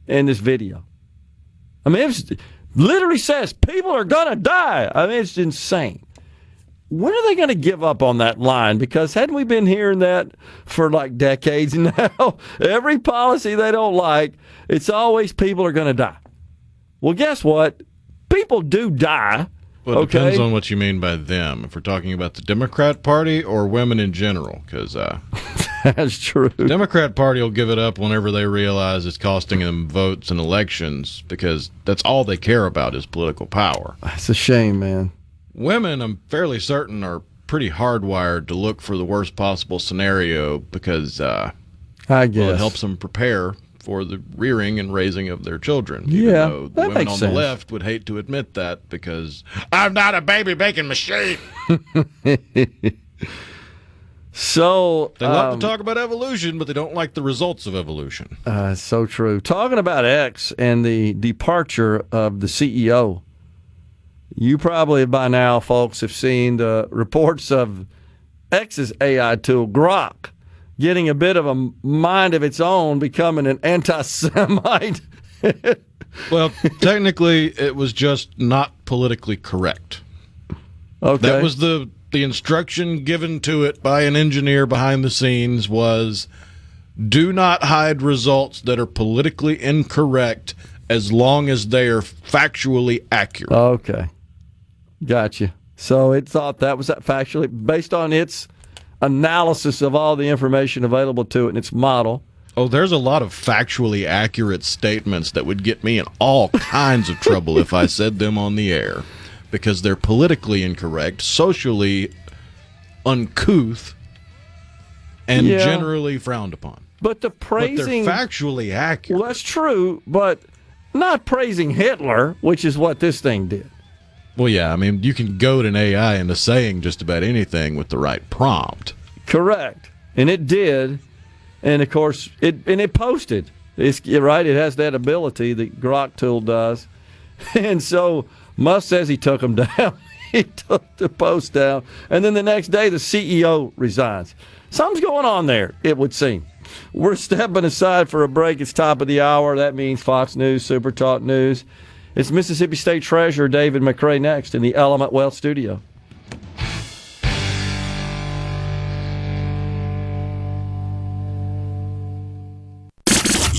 Speaker 3: in this video. I mean, it literally says people are going to die. I mean, it's insane. When are they going to give up on that line? Because hadn't we been hearing that for like decades now? Every policy they don't like, it's always people are going to die. Well, guess what? People do die.
Speaker 4: Well, it depends on what you mean by them. If we're talking about the Democrat Party or women in general, because
Speaker 3: that's true.
Speaker 4: The Democrat Party will give it up whenever they realize it's costing them votes in elections, because that's all they care about is political power.
Speaker 3: It's a shame, man.
Speaker 4: Women, I'm fairly certain, are pretty hardwired to look for the worst possible scenario because
Speaker 3: I guess
Speaker 4: it helps them prepare for the rearing and raising of their children.
Speaker 3: Yeah,
Speaker 4: even though the
Speaker 3: that
Speaker 4: women
Speaker 3: makes
Speaker 4: on
Speaker 3: sense.
Speaker 4: the left would hate to admit that because I'm not a baby making machine.
Speaker 3: So
Speaker 4: they love to talk about evolution, but they don't like the results of evolution.
Speaker 3: So true. Talking about X and the departure of the CEO. You probably by now, folks, have seen the reports of X's AI tool, Grok, getting a bit of a mind of its own, becoming an anti-Semite.
Speaker 4: Well, technically, it was just not politically correct.
Speaker 3: Okay.
Speaker 4: That was the instruction given to it by an engineer behind the scenes was, do not hide results that are politically incorrect as long as they are factually accurate.
Speaker 3: Okay. Gotcha. So it thought that was factually, based on its analysis of all the information available to it and its model,
Speaker 4: Oh, there's a lot of factually accurate statements that would get me in all kinds of trouble if I said them on the air, because they're politically incorrect, socially uncouth, and generally frowned upon.
Speaker 3: But the praising...
Speaker 4: But they're factually accurate.
Speaker 3: Well, that's true, but not praising Hitler, which is what this thing did.
Speaker 4: Well, yeah, I mean, you can goad an AI into saying just about anything with the right prompt.
Speaker 3: Correct. And it did. And, of course, it posted. You're right, it has that ability that Grok tool does. And so Musk says he took them down. He took the post down. And then the next day, the CEO resigns. Something's going on there, it would seem. We're stepping aside for a break. It's top of the hour. That means Fox News, SuperTalk News. It's Mississippi State Treasurer David McRae next in the Element Wealth Studio.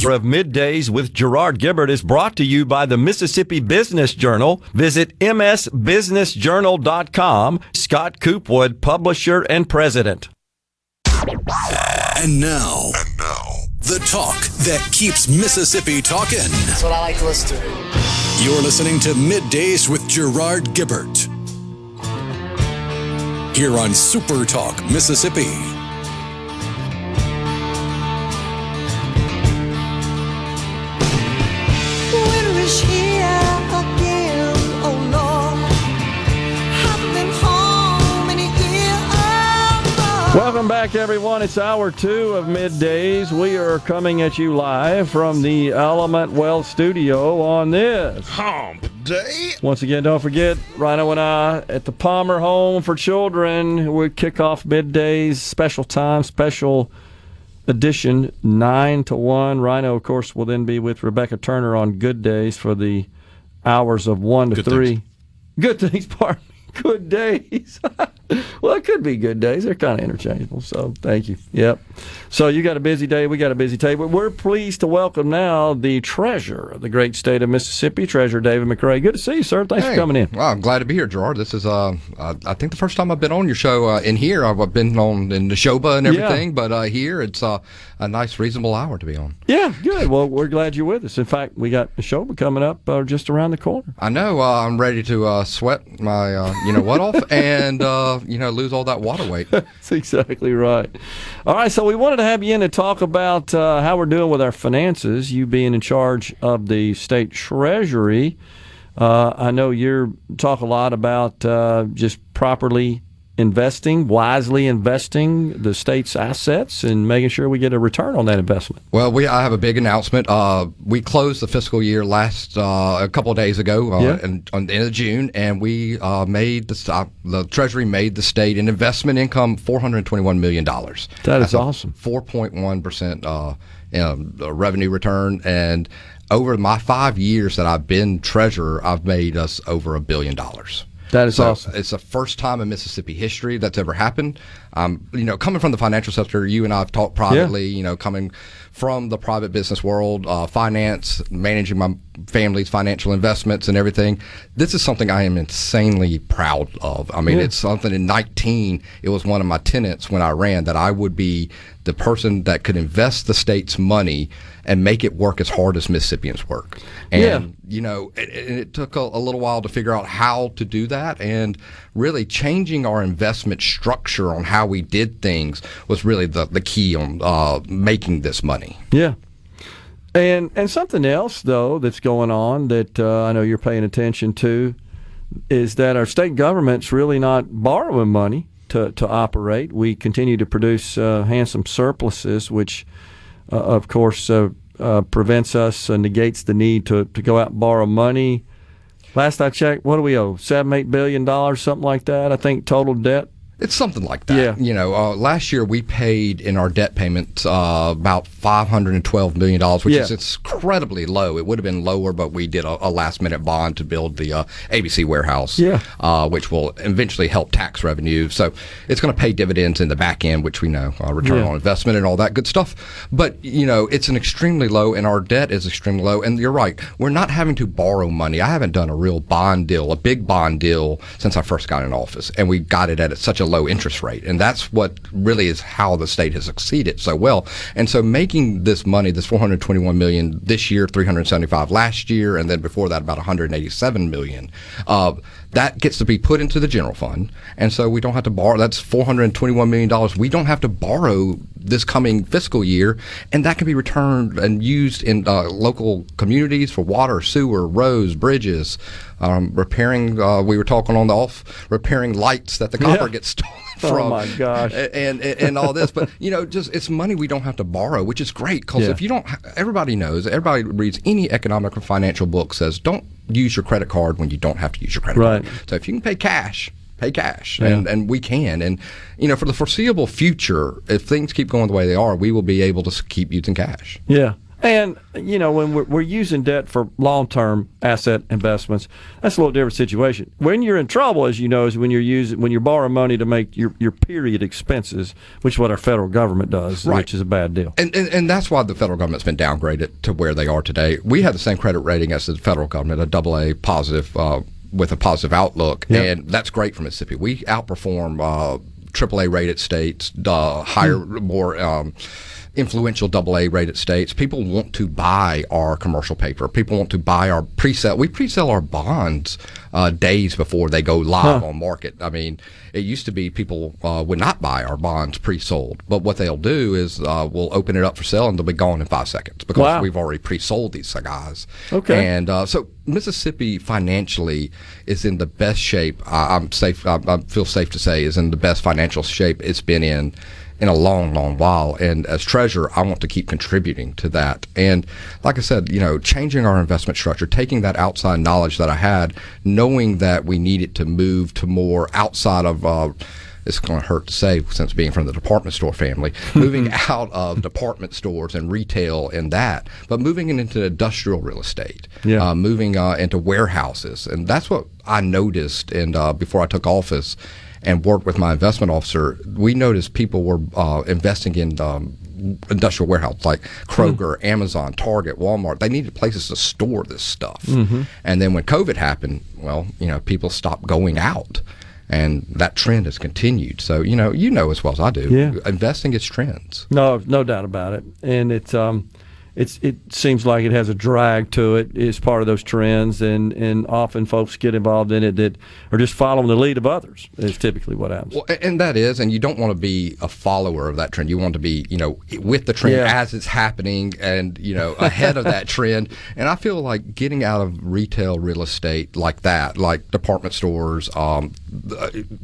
Speaker 3: Of MidDays with Gerard Gibert is brought to you by the Mississippi Business Journal. Visit msbusinessjournal.com. Scott Coopwood, publisher and president.
Speaker 1: And now, the talk that keeps Mississippi talking.
Speaker 7: That's what I like to listen to.
Speaker 1: You're listening to Middays with Gerard Gibert here on SuperTalk Mississippi.
Speaker 8: Winter is here again, oh Lord. Haven't been home in a year, oh Lord.
Speaker 3: Welcome back, everyone. It's hour 2 of Middays. We are coming at you live from the Element Wealth Studio on this
Speaker 4: Hump Day.
Speaker 3: Once again, don't forget, Rhino and I at the Palmer Home for Children. We kick off Middays, special time, special edition, 9 to 1. Rhino, of course, will then be with Rebecca Turner on Good Days for the hours of 1 to
Speaker 4: Good
Speaker 3: 3.
Speaker 4: things.
Speaker 3: Good things, pardon me. Good days. Well, it could be good days. They're kind of interchangeable, so thank you. Yep. So you got a busy day. We got a busy day. But we're pleased to welcome now the treasurer of the great state of Mississippi, Treasurer David McRae. Good to see you, sir. Thanks for coming in.
Speaker 9: Well, I'm glad to be here, Gerard. This is, I think, the first time I've been on your show in here. I've been on in the Neshoba and everything, but here it's a nice, reasonable hour to be on.
Speaker 3: Yeah, good. Well, we're glad you're with us. In fact, we got Neshoba coming up just around the corner.
Speaker 9: I know. I'm ready to sweat my, off and, lose all that water weight.
Speaker 3: That's exactly right. All right, so we wanted to have you in to talk about how we're doing with our finances, you being in charge of the state treasury. I know you talk a lot about just properly investing, wisely investing the state's assets and making sure we get a return on that investment.
Speaker 9: Well, I have a big announcement. We closed the fiscal year a couple of days ago, on the end of June, and we made the Treasury made the state an investment income $421 million.
Speaker 3: That is awesome.
Speaker 9: 4.1% revenue return, and over my 5 years that I've been treasurer, I've made us over $1 billion.
Speaker 3: That is awesome.
Speaker 9: It's the first time in Mississippi history that's ever happened. Coming from the financial sector, you and I have talked privately, coming from the private business world, finance, managing my family's financial investments and everything. This is something I am insanely proud of. I mean, It's something in 19, it was one of my tenets when I ran that I would be the person that could invest the state's money and make it work as hard as Mississippians work. And, it took a little while to figure out how to do that, and really changing our investment structure on how we did things was really the key on making this money.
Speaker 3: Yeah. And something else, though, that's going on that I know you're paying attention to is that our state government's really not borrowing money to operate. We continue to produce handsome surpluses, which, of course, prevents us, negates the need to go out and borrow money. Last I checked, what do we owe? $7-8 billion, something like that, I think, total debt.
Speaker 9: It's something like that. Yeah. Last year we paid in our debt payments about $512 million, which is incredibly low. It would have been lower, but we did a last-minute bond to build the ABC warehouse, which will eventually help tax revenue. So it's going to pay dividends in the back end, which we know, return on investment and all that good stuff. But, it's an extremely low, and our debt is extremely low. And you're right, we're not having to borrow money. I haven't done a real bond deal, a big bond deal, since I first got in office. And we got it at such a low interest rate. And that's what really is how the state has succeeded so well. And so making this money, this $421 million this year, $375 last year, and then before that about $187 million, that gets to be put into the general fund. And so we don't have to borrow. That's $421 million. We don't have to borrow this coming fiscal year, and that can be returned and used in local communities for water, sewer, roads, bridges, repairing. We were talking on the off, repairing lights that the copper gets stolen from.
Speaker 3: Oh my gosh!
Speaker 9: And all this, but just it's money we don't have to borrow, which is great because if you don't, everybody knows, everybody reads any economic or financial book says don't use your credit card when you don't have to use your credit card. So if you can pay cash. And we can. And, for the foreseeable future, if things keep going the way they are, we will be able to keep using cash.
Speaker 3: Yeah. And, when we're using debt for long-term asset investments, that's a little different situation. When you're in trouble, as you know, is when you're borrowing money to make your period expenses, which is what our federal government does, which is a bad deal.
Speaker 9: And that's why the federal government's been downgraded to where they are today. We have the same credit rating as the federal government, a AA positive, with a positive outlook, and that's great for Mississippi. We outperform AAA rated states, higher, more influential AA rated states. People want to buy our commercial paper. People want to buy our pre-sale. We pre-sell our bonds days before they go live on market. I mean, it used to be people would not buy our bonds pre-sold, but what they'll do is we'll open it up for sale and they'll be gone in 5 seconds because we've already pre-sold these guys. Okay. And so Mississippi financially is in the best shape. I feel safe to say is in the best financial shape it's been in a long, long while. And as treasurer, I want to keep contributing to that. And like I said, changing our investment structure, taking that outside knowledge that I had, knowing that we needed to move to more outside of, it's going to hurt to say since being from the department store family, moving out of department stores and retail and that, but moving into industrial real estate, moving into warehouses. And that's what I noticed before I took office and worked with my investment officer. We noticed people were investing in industrial warehouses like Kroger, Amazon, Target, Walmart. They needed places to store this stuff. And then when COVID happened, people stopped going out. And that trend has continued. So, you know as well as I do, investing is trends.
Speaker 3: No doubt about it. And it seems like it has a drag to it. It's part of those trends, and often folks get involved in it that are just following the lead of others is typically what happens.
Speaker 9: Well, and that is, and you don't want to be a follower of that trend. You want to be, with the trend as it's happening and, ahead of that trend. And I feel like getting out of retail real estate like that, like department stores,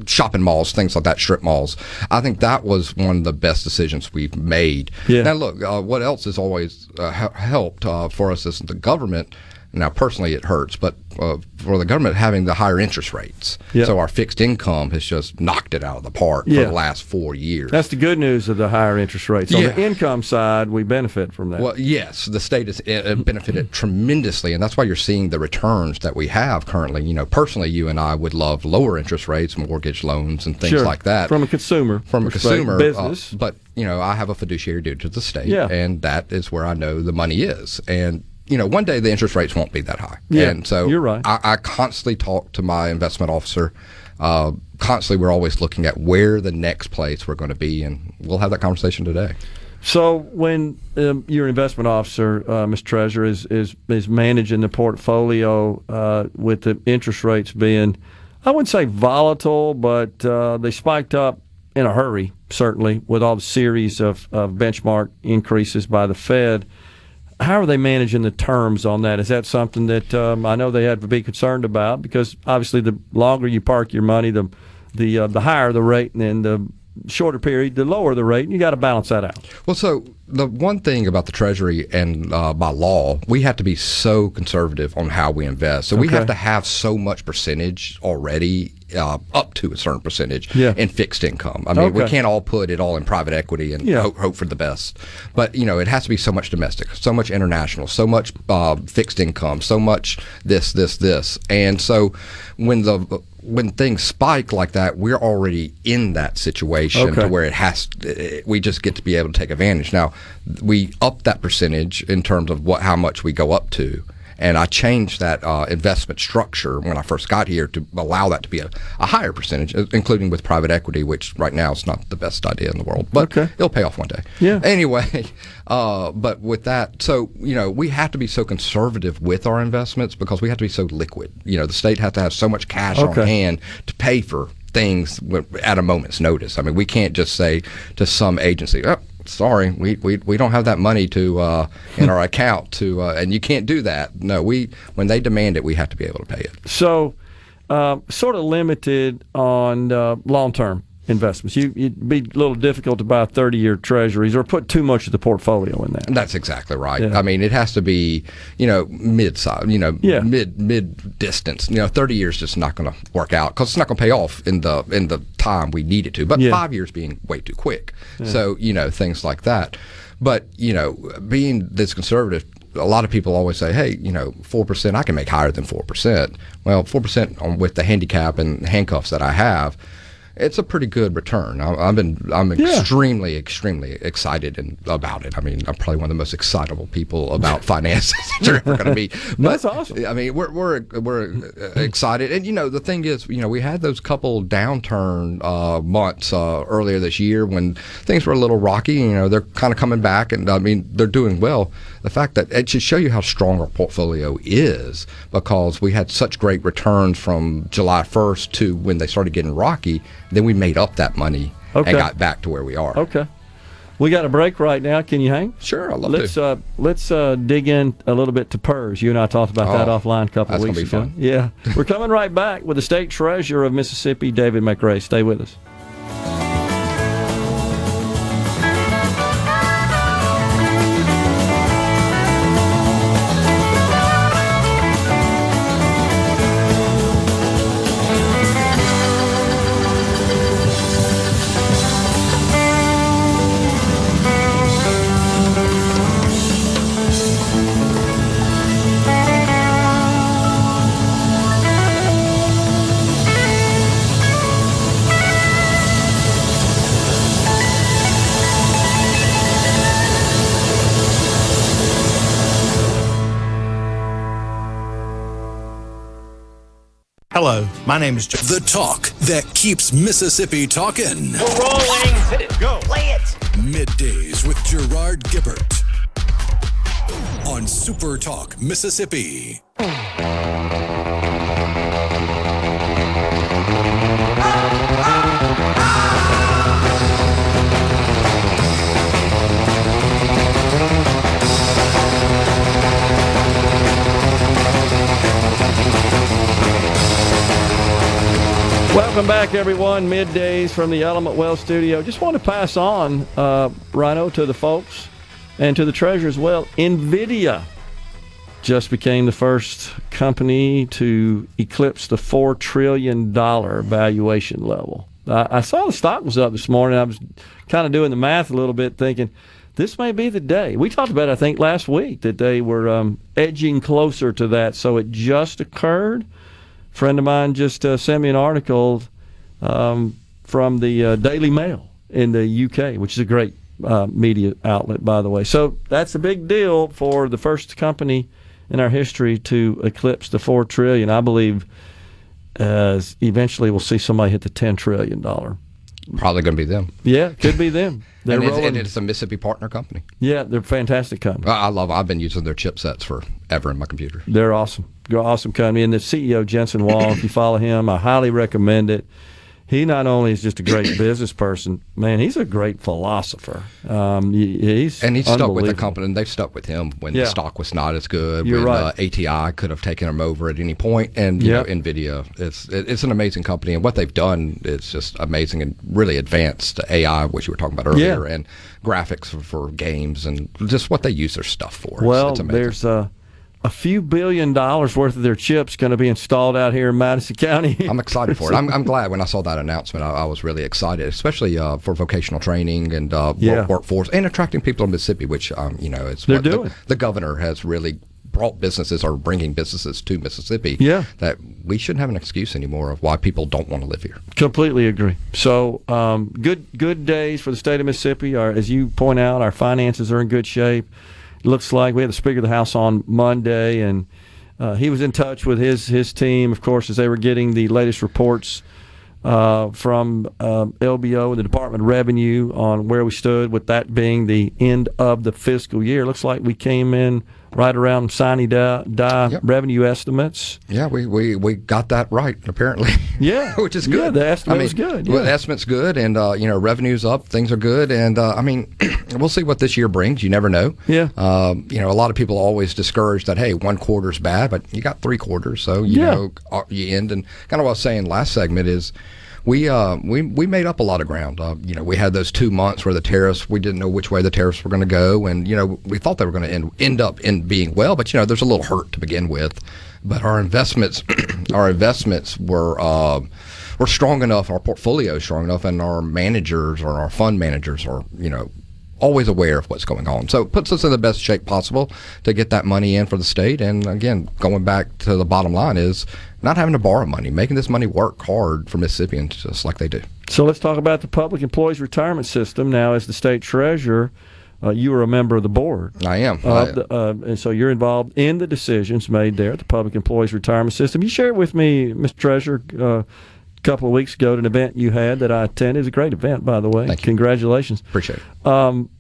Speaker 9: shopping malls, things like that, strip malls, I think that was one of the best decisions we've made. Now, look, what else has always helped for us as the government. Now, personally, it hurts, but for the government having the higher interest rates. So our fixed income has just knocked it out of the park for the last 4 years.
Speaker 3: That's the good news of the higher interest rates. On the income side, we benefit from that.
Speaker 9: Well, yes, the state has benefited tremendously, and that's why you're seeing the returns that we have currently. Personally, you and I would love lower interest rates, mortgage loans, and things like that.
Speaker 3: From a consumer business.
Speaker 9: But, I have a fiduciary duty to the state, and that is where I know the money is. And one day the interest rates won't be that high. And so
Speaker 3: you're right.
Speaker 9: I constantly talk to my investment officer. Constantly, we're always looking at where the next place we're going to be, and we'll have that conversation today.
Speaker 3: So when your investment officer, Mr. Treasurer, is managing the portfolio with the interest rates being, I wouldn't say volatile, but they spiked up in a hurry, certainly, with all the series of benchmark increases by the Fed. How are they managing the terms on that? Is that something that I know they have to be concerned about? Because obviously, the longer you park your money, the higher the rate, and then the shorter period, the lower the rate, and you got to balance that out.
Speaker 9: Well, so the one thing about the Treasury and by law, we have to be so conservative on how we invest. So we have to have so much percentage already, up to a certain percentage in fixed income. I mean, we can't all put it all in private equity and hope for the best. But, it has to be so much domestic, so much international, so much fixed income, so much this. And so when things spike like that, we're already in that situation to where we just get to be able to take advantage. Now, we up that percentage in terms of how much we go up to. And I changed that investment structure when I first got here to allow that to be a higher percentage, including with private equity, which right now is not the best idea in the world, but it'll pay off one day.
Speaker 3: Yeah.
Speaker 9: Anyway, but with that, so, we have to be so conservative with our investments because we have to be so liquid. The state has to have so much cash on hand to pay for things at a moment's notice. I mean, we can't just say to some agency, "Oh, sorry, we don't have that money to in our account to," and you can't do that. No, when they demand it, we have to be able to pay it.
Speaker 3: So, sort of limited on long-term investments. It'd be a little difficult to buy 30-year treasuries or put too much of the portfolio in that.
Speaker 9: That's exactly right.
Speaker 3: Yeah.
Speaker 9: I mean, it has to be, mid-size, mid-distance. 30 years just not going to work out because it's not going to pay off in the time we need it to. But 5 years being way too quick. Yeah. So, things like that. But, being this conservative, a lot of people always say, hey, 4%, I can make higher than 4%. Well, 4% with the handicap and handcuffs that I have, it's a pretty good return. I'm extremely excited about it. I mean, I'm probably one of the most excitable people about finances that you're ever going to be.
Speaker 3: That's awesome.
Speaker 9: I mean, we're excited, and the thing is, we had those couple downturn months earlier this year when things were a little rocky. They're kind of coming back, and I mean, they're doing well. The fact that it should show you how strong our portfolio is because we had such great returns from July 1st to when they started getting rocky. Then we made up that money and got back to where we are.
Speaker 3: Okay. We got a break right now. Can you hang?
Speaker 9: Sure, I'd love to.
Speaker 3: Let's dig in a little bit to PERS. You and I talked about that offline a couple of weeks ago.
Speaker 9: That's going to be fun.
Speaker 3: Yeah. We're coming right back with the State Treasurer of Mississippi, David McRae. Stay with us.
Speaker 7: Hello, my name is Joe.
Speaker 1: The talk that keeps Mississippi talking.
Speaker 6: We're rolling. Hit it. Go. Play it.
Speaker 1: Middays with Gerard Gibert on SuperTalk Mississippi.
Speaker 3: Welcome back, everyone. Middays from the Element Well Studio. Just want to pass on, Rhino, to the folks and to the treasurer as well. NVIDIA just became the first company to eclipse the $4 trillion valuation level. I saw the stock was up this morning. I was kind of doing the math a little bit, thinking this may be the day. We talked about it, I think, last week that they were edging closer to that. So it just occurred. A friend of mine just sent me an article from the Daily Mail in the UK, which is a great media outlet, by the way. So that's a big deal for the first company in our history to eclipse the $4 trillion. I believe eventually we'll see somebody hit the $10 trillion.
Speaker 9: Probably going to be them.
Speaker 3: Yeah, could be them.
Speaker 9: And it's a Mississippi partner company.
Speaker 3: Yeah, they're a fantastic company.
Speaker 9: I love them. I've been using their chipsets forever in my computer.
Speaker 3: They're awesome. They're an awesome company. And the CEO, Jensen Wall, if you follow him, I highly recommend it. He not only is just a great business person, man, he's a great philosopher. He's
Speaker 9: stuck with the company, and they've stuck with him when the stock was not as good.
Speaker 3: You're right.
Speaker 9: ATI could have taken him over at any point, and you know, NVIDIA, it's an amazing company, and what they've done is just amazing and really advanced AI, which you were talking about earlier, and graphics for games, and just what they use their stuff for.
Speaker 3: Well,
Speaker 9: it's amazing.
Speaker 3: There's a few $1 billion worth of their chips going to be installed out here in Madison County.
Speaker 9: I'm excited for it. I'm glad when I saw that announcement. I was really excited, especially for vocational training and workforce and attracting people in Mississippi, which it's
Speaker 3: they're
Speaker 9: what
Speaker 3: doing.
Speaker 9: The governor has really brought businesses or bringing businesses to Mississippi.
Speaker 3: Yeah,
Speaker 9: that we shouldn't have an excuse anymore of why people don't want to live here.
Speaker 3: Completely agree. So good days for the state of Mississippi. As you point out, our finances are in good shape. looks like we had the Speaker of the House on Monday, and he was in touch with his team, of course, as they were getting the latest reports from LBO and the Department of Revenue on where we stood, with that being the end of the fiscal year. Looks like we came in right around sine die revenue estimates.
Speaker 9: Yeah, we got that right, apparently.
Speaker 3: Yeah.
Speaker 9: Which is good.
Speaker 3: Yeah, the estimate was good. Yeah.
Speaker 9: Well, the estimate's good, and, revenue's up, things are good, and, we'll see what this year brings. You never know.
Speaker 3: Yeah.
Speaker 9: A lot of people are always discouraged that, hey, one quarter's bad, but you got 3 quarters, so, you end. And kind of what I was saying last segment is, we made up a lot of ground. We had those 2 months where the tariffs, we didn't know which way the tariffs were going to go, and we thought they were going to end up in being well, but there's a little hurt to begin with. But our investments, were strong enough. Our portfolio is strong enough, and our managers or our fund managers are always aware of what's going on. So it puts us in the best shape possible to get that money in for the state. And again, going back to the bottom line is not having to borrow money, making this money work hard for Mississippians just like they do.
Speaker 3: So let's talk about the Public Employees Retirement System. Now, as the state treasurer, you are a member of the board.
Speaker 9: I am.
Speaker 3: And so you're involved in the decisions made there at the Public Employees Retirement System. You shared with me, Mr. Treasurer, a couple of weeks ago at an event you had that I attended. It was a great event, by the way.
Speaker 9: Thank you.
Speaker 3: Congratulations.
Speaker 9: Appreciate it.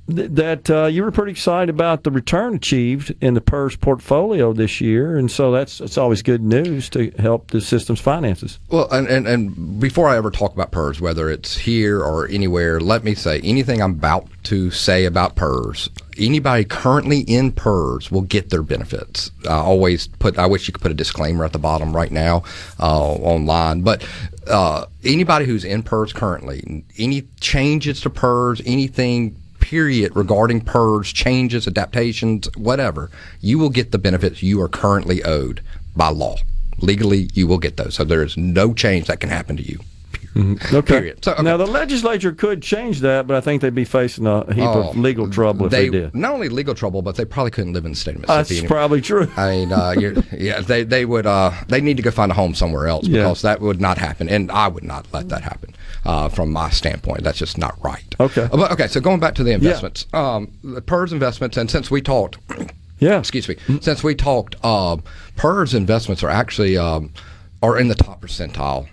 Speaker 3: That you were pretty excited about the return achieved in the PERS portfolio this year, and so it's always good news to help the system's finances.
Speaker 9: Well, and before I ever talk about PERS, whether it's here or anywhere, let me say anything I'm about to say about PERS, anybody currently in PERS will get their benefits. I wish you could put a disclaimer at the bottom right now online, but anybody who's in PERS currently, any changes to PERS, anything period regarding PERS, changes, adaptations, whatever, you will get the benefits you are currently owed by law. Legally, you will get those. So there is no change that can happen to you.
Speaker 3: Okay.
Speaker 9: Period. So,
Speaker 3: now, the legislature could change that, but I think they'd be facing a heap of legal trouble if they did.
Speaker 9: Not only legal trouble, but they probably couldn't live in the state of Mississippi
Speaker 3: That's
Speaker 9: anymore.
Speaker 3: probably true.
Speaker 9: I mean, they would. They need to go find a home somewhere else because that would not happen, and I would not let that happen. From my standpoint, that's just not right.
Speaker 3: Okay.
Speaker 9: Okay. So going back to the investments, the PERS investments, and since we talked, excuse me, since we talked, PERS investments are actually are in the top percentile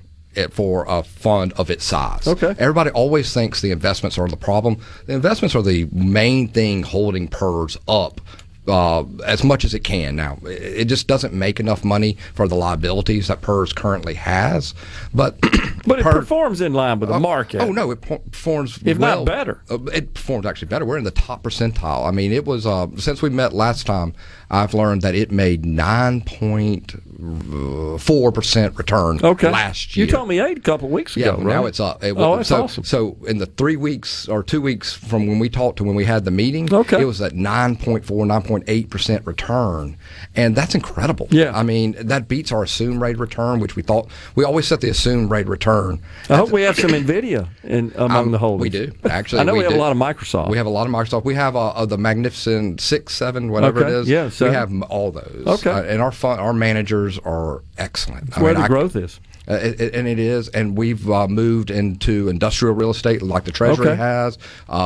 Speaker 9: for a fund of its size.
Speaker 3: Okay.
Speaker 9: Everybody always thinks the investments are the problem. The investments are the main thing holding PERS up as much as it can. Now, it just doesn't make enough money for the liabilities that PERS currently has, but
Speaker 3: it performs in line with the market.
Speaker 9: Oh no, it performs
Speaker 3: if not better.
Speaker 9: It performs actually better. We're in the top percentile. I mean, it was since we met last time, I've learned that it made 9.4% return last year.
Speaker 3: You told me 8 a couple of weeks ago.
Speaker 9: Yeah,
Speaker 3: right?
Speaker 9: now it's up.
Speaker 3: That's awesome.
Speaker 9: So in the 3 weeks or 2 weeks from when we talked to when we had the meeting, it was at 9.8% return, and that's incredible.
Speaker 3: Yeah,
Speaker 9: I mean that beats our assumed rate return, which we thought we always set the assumed rate return.
Speaker 3: I hope we have some NVIDIA among the holdings.
Speaker 9: We do actually.
Speaker 3: I know we have a lot of Microsoft.
Speaker 9: We have a lot of Microsoft. We have the Magnificent 6, 7, whatever it is.
Speaker 3: Yeah,
Speaker 9: we have all those.
Speaker 3: Okay,
Speaker 9: and our managers are excellent.
Speaker 3: That's where the growth is.
Speaker 9: And it is, and we've moved into industrial real estate like the Treasury has.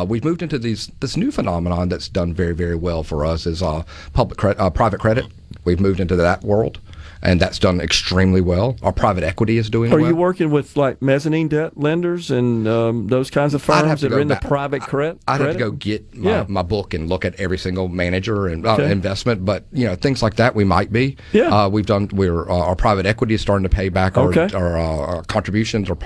Speaker 9: We've moved into this new phenomenon that's done very, very well for us is private credit. We've moved into that world, and that's done extremely well. Our private equity is doing well.
Speaker 3: Are you working with like mezzanine debt lenders and those kinds of firms that are in the private credit?
Speaker 9: I'd have to go get my book and look at every single manager and investment, but things like that we might be.
Speaker 3: Yeah.
Speaker 9: Our private equity is starting to pay back our contributions or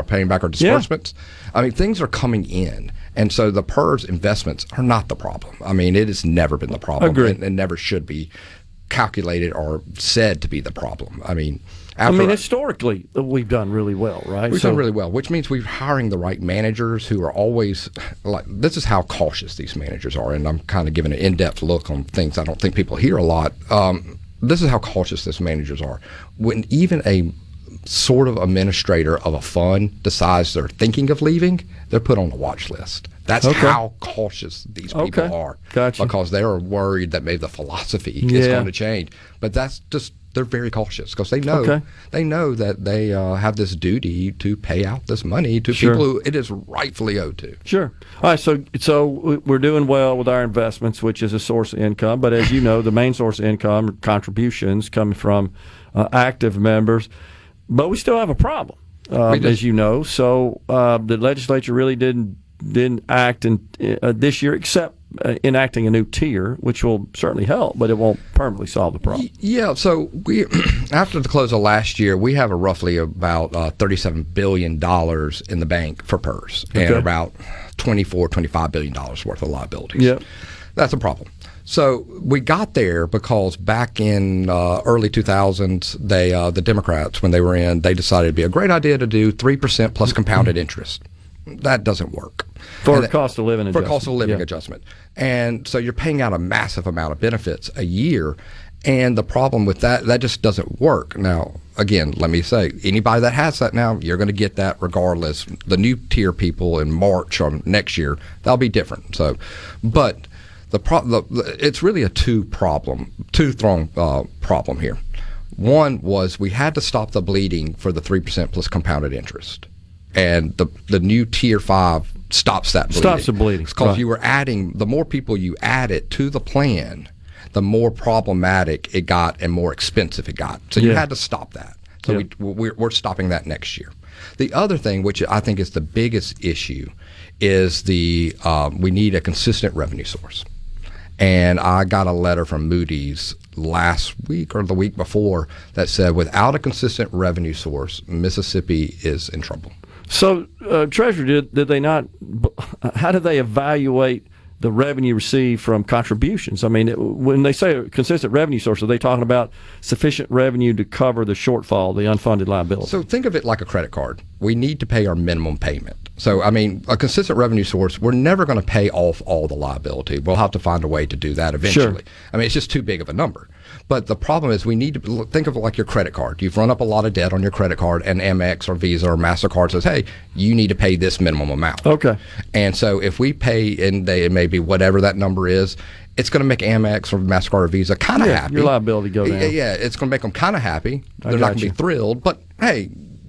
Speaker 9: paying back our disbursements. I mean, things are coming in. And so the PERS investments are not the problem. I mean, it has never been the problem and never should be calculated or said to be the problem. I mean,
Speaker 3: historically, we've done really well, right?
Speaker 9: We've done really well, which means we're hiring the right managers who are always like, this is how cautious these managers are. And I'm kind of giving an in-depth look on things I don't think people hear a lot. This is how cautious these managers are. When even a sort of administrator of a fund decides they're thinking of leaving, they're put on a watch list. That's how cautious these people are.
Speaker 3: Gotcha.
Speaker 9: Because they are worried that maybe the philosophy is going to change. But that's just they're very cautious because they know that they have this duty to pay out this money to people who it is rightfully owed to.
Speaker 3: Sure. All right. So we're doing well with our investments, which is a source of income. But as you know, the main source of income are contributions coming from active members. But we still have a problem, as you know. So the legislature really didn't act this year, except enacting a new tier, which will certainly help, but it won't permanently solve the problem.
Speaker 9: Yeah, so we, after the close of last year, we have roughly about $37 billion in the bank for PERS and about $25 billion worth of liabilities.
Speaker 3: Yep.
Speaker 9: That's a problem. So we got there because back in early 2000s, the Democrats, when they were in, they decided it'd be a great idea to do 3% plus compounded interest. That doesn't work.
Speaker 3: For cost of living adjustment.
Speaker 9: For cost of living adjustment. And so you're paying out a massive amount of benefits a year. And the problem with that just doesn't work. Now, again, let me say, anybody that has that now, you're going to get that regardless. The new tier people in March or next year, that'll be different. So, but it's really a two-pronged problem here. One was we had to stop the bleeding for the 3% plus compounded interest. And the new Tier 5 stops that bleeding.
Speaker 3: Stops the bleeding.
Speaker 9: Because you were adding, the more people you added to the plan, the more problematic it got and more expensive it got. So you had to stop that. So we're stopping that next year. The other thing, which I think is the biggest issue, is we need a consistent revenue source. And I got a letter from Moody's last week or the week before that said without a consistent revenue source, Mississippi is in trouble.
Speaker 3: So, Treasurer, did they not? How do they evaluate the revenue received from contributions? I mean, when they say a consistent revenue source, are they talking about sufficient revenue to cover the shortfall, the unfunded liability?
Speaker 9: So think of it like a credit card. We need to pay our minimum payment. So, I mean, a consistent revenue source, we're never going to pay off all the liability. We'll have to find a way to do that eventually.
Speaker 3: Sure.
Speaker 9: I mean, it's just too big of a number. But the problem is we need to think of it like your credit card. You've run up a lot of debt on your credit card, and Amex or Visa or MasterCard says, hey, you need to pay this minimum amount.
Speaker 3: Okay.
Speaker 9: And so if we pay, it may be whatever that number is, it's going to make Amex or MasterCard or Visa kind of happy.
Speaker 3: Your liability go down.
Speaker 9: Yeah, it's going to make them kind of happy. They're not going to be thrilled, but hey,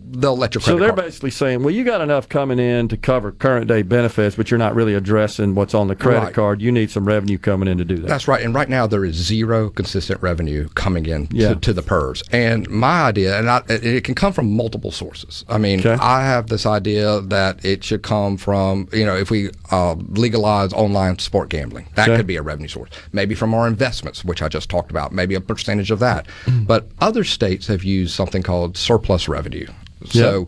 Speaker 9: they'll let your credit
Speaker 3: So they're
Speaker 9: card.
Speaker 3: basically saying, well, you got enough coming in to cover current day benefits, but you're not really addressing what's on the credit card. You need some revenue coming in to do that.
Speaker 9: That's right. And right now there is zero consistent revenue coming in to the PERS. And my idea, and it can come from multiple sources. I mean, I have this idea that it should come from, if we legalize online sport gambling, that could be a revenue source. Maybe from our investments, which I just talked about, maybe a percentage of that. But other states have used something called surplus revenue. So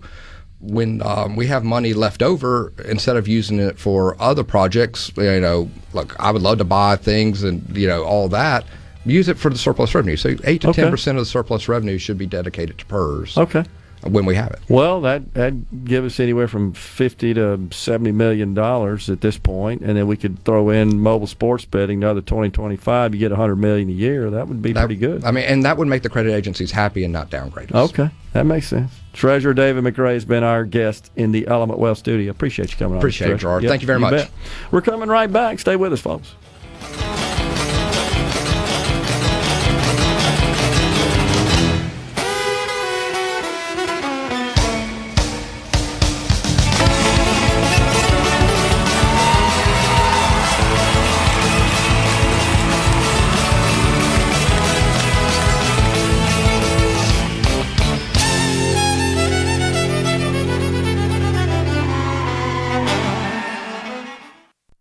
Speaker 9: when we have money left over, instead of using it for other projects, look, I would love to buy things and, all that, use it for the surplus revenue. So 8 to 10% of the surplus revenue should be dedicated to PERS.
Speaker 3: Okay.
Speaker 9: When we have it.
Speaker 3: Well, that'd give us anywhere from $50 to $70 million at this point, and then we could throw in mobile sports betting, another 2025, you get $100 million a year. That would be pretty good.
Speaker 9: I mean, and that would make the credit agencies happy and not downgrade us.
Speaker 3: Okay, that makes sense. Treasurer David McRae has been our guest in the Element Wealth Studio. Appreciate you coming on.
Speaker 9: Appreciate it, Gerard. Thank you very much.
Speaker 3: Bet. We're coming right back. Stay with us, folks.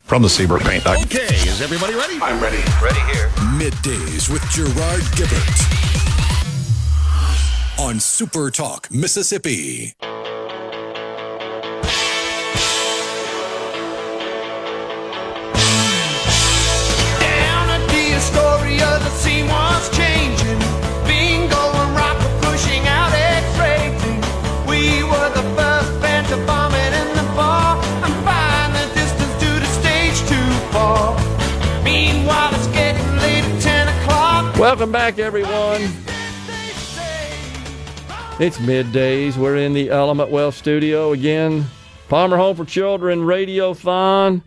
Speaker 1: From the Siebert Paint.
Speaker 2: Okay, is everybody ready?
Speaker 6: I'm ready. Ready here.
Speaker 1: Middays with Gerard Gibert on SuperTalk Mississippi.
Speaker 8: Down at the Astoria, the scene was changing. Bingo and rocker pushing out X-ray. We were the first band to bomb it in the bar and find the distance due to stage 2 fall. Meanwhile, it's getting late at 10 o'clock.
Speaker 3: Welcome back, everyone. It's Middays. We're in the Element Wealth Studio again. Palmer Home for Children Radiothon.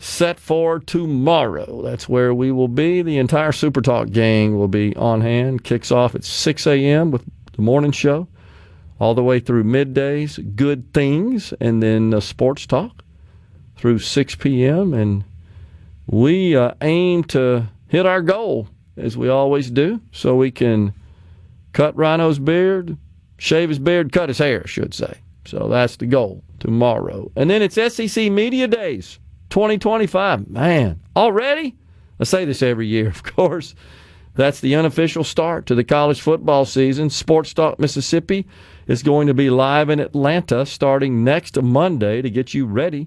Speaker 3: set for tomorrow. That's where we will be. The entire SuperTalk gang will be on hand. Kicks off at 6 a.m. with the morning show, all the way through middays, good things, and then sports talk through 6 p.m. And we aim to hit our goal, as we always do, so we can cut Rhino's beard, shave his beard, cut his hair, I should say. So that's the goal tomorrow. And then it's SEC Media Days 2025. Man, already? I say this every year, of course. That's the unofficial start to the college football season. Sports Talk Mississippi is going to be live in Atlanta starting next Monday to get you ready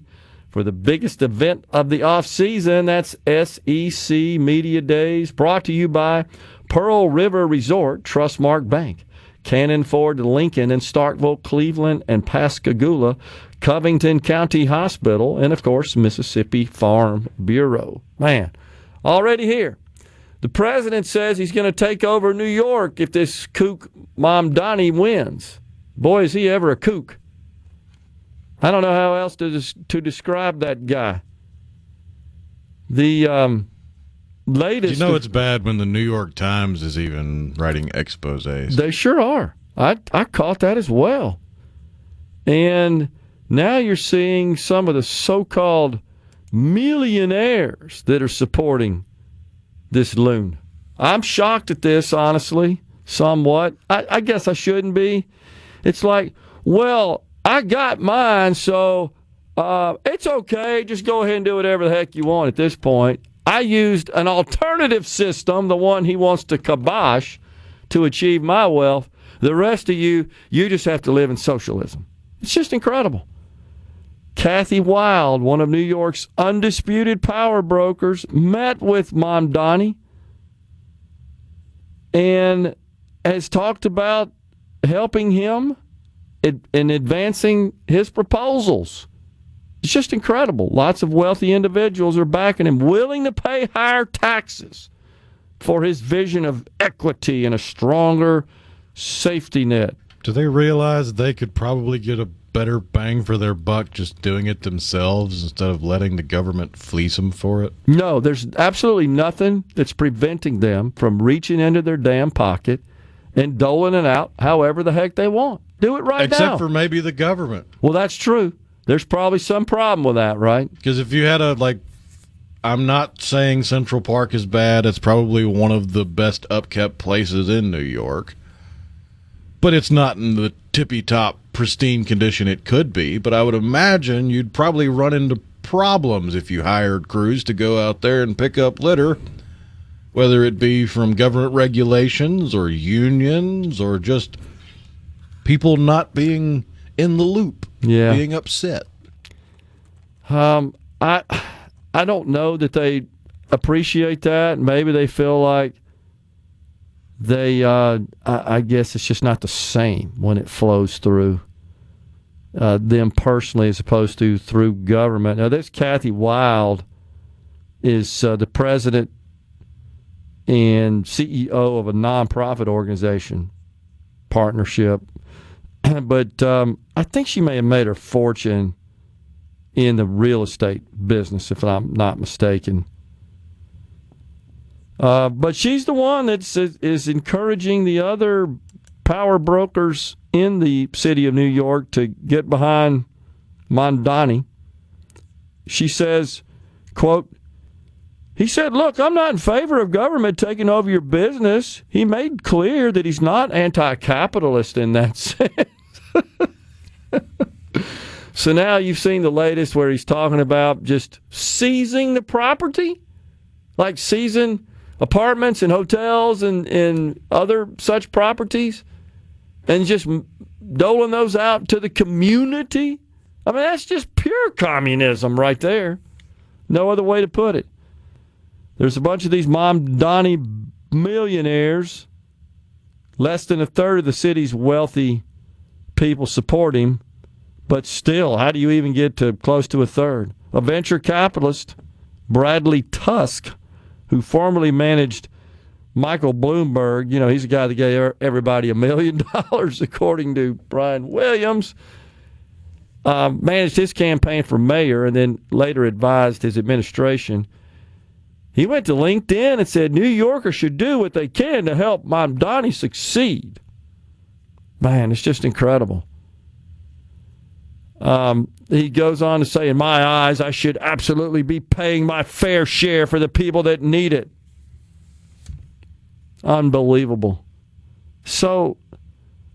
Speaker 3: for the biggest event of the offseason. That's SEC Media Days, brought to you by Pearl River Resort, Trustmark Bank, Cannon Ford, Lincoln, and Starkville, Cleveland, and Pascagoula, Covington County Hospital, and, of course, Mississippi Farm Bureau. Man, already here. The president says he's going to take over New York if this kook Mamdani wins. Boy, is he ever a kook. I don't know how else to describe that guy. The latest...
Speaker 4: It's bad when the New York Times is even writing exposés.
Speaker 3: They sure are. I caught that as well. And now you're seeing some of the so-called millionaires that are supporting this loon. I'm shocked at this, honestly, somewhat. I guess I shouldn't be. It's like, well, I got mine, so it's okay. Just go ahead and do whatever the heck you want at this point. I used an alternative system, the one he wants to kibosh, to achieve my wealth. The rest of you just have to live in socialism. It's just incredible. Kathy Wild, one of New York's undisputed power brokers, met with Mamdani and has talked about helping him in advancing his proposals. It's just incredible. Lots of wealthy individuals are backing him, willing to pay higher taxes for his vision of equity and a stronger safety net.
Speaker 4: Do they realize they could probably get a better bang for their buck just doing it themselves instead of letting the government fleece them for it?
Speaker 3: No, there's absolutely nothing that's preventing them from reaching into their damn pocket and doling it out however the heck they want. Do it right now.
Speaker 4: Except for maybe the government.
Speaker 3: Well, that's true. There's probably some problem with that, right?
Speaker 4: Because if you had I'm not saying Central Park is bad. It's probably one of the best upkept places in New York. But it's not in the tippy-top pristine condition it could be. But I would imagine you'd probably run into problems if you hired crews to go out there and pick up litter, whether it be from government regulations or unions or just people not being in the loop, being upset.
Speaker 3: I don't know that they appreciate that. Maybe they feel like they, I guess it's just not the same when it flows through them personally as opposed to through government. Now, this Kathy Wild is the president and CEO of a nonprofit organization partnership. But I think she may have made her fortune in the real estate business, if I'm not mistaken. But she's the one that is encouraging the other power brokers in the city of New York to get behind Mamdani. She says, quote, he said, look, I'm not in favor of government taking over your business. He made clear that he's not anti-capitalist in that sense. So now you've seen the latest where he's talking about just seizing the property, like seizing apartments and hotels and other such properties, and just doling those out to the community. I mean, that's just pure communism right there. No other way to put it. There's a bunch of these Mamdani millionaires. Less than a third of the city's wealthy people support him. But still, how do you even get to close to a third? A venture capitalist, Bradley Tusk, who formerly managed Michael Bloomberg, he's the guy that gave everybody $1 million, according to Brian Williams. managed his campaign for mayor and then later advised his administration. He went to LinkedIn and said, New Yorkers should do what they can to help Mamdani succeed. Man, it's just incredible. He goes on to say, in my eyes, I should absolutely be paying my fair share for the people that need it. Unbelievable. So,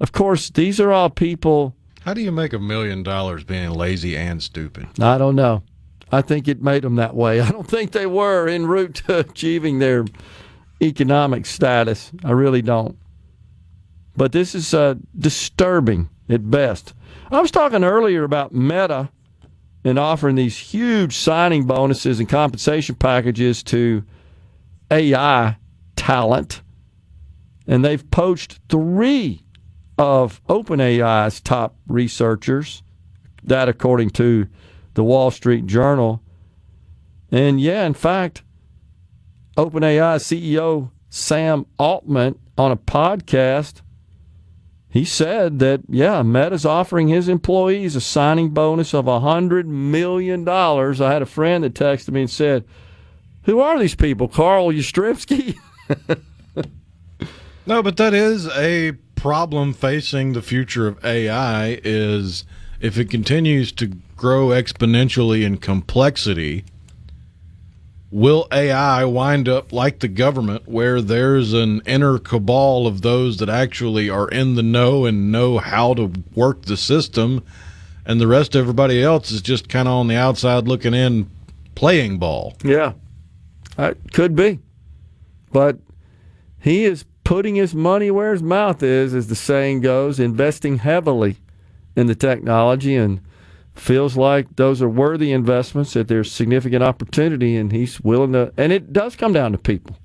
Speaker 3: of course, these are all people.
Speaker 4: How do you make $1 million being lazy and stupid?
Speaker 3: I don't know. I think it made them that way. I don't think they were en route to achieving their economic status. I really don't. But this is disturbing at best. I was talking earlier about Meta and offering these huge signing bonuses and compensation packages to AI talent. And they've poached 3 of OpenAI's top researchers, that according to the Wall Street Journal. And yeah, in fact, OpenAI CEO Sam Altman on a podcast, he said that, yeah, Meta's offering his employees a signing bonus of $100 million. I had a friend that texted me and said, who are these people, Carl Yastrzemski?
Speaker 4: No, but that is a problem facing the future of AI, is if it continues to grow exponentially in complexity, will AI wind up like the government, where there's an inner cabal of those that actually are in the know and know how to work the system, and the rest of everybody else is just kind of on the outside looking in, playing ball?
Speaker 3: Yeah, could be. But he is putting his money where his mouth is, as the saying goes, investing heavily in the technology, and feels like those are worthy investments, that there's significant opportunity, and he's willing to. And it does come down to people.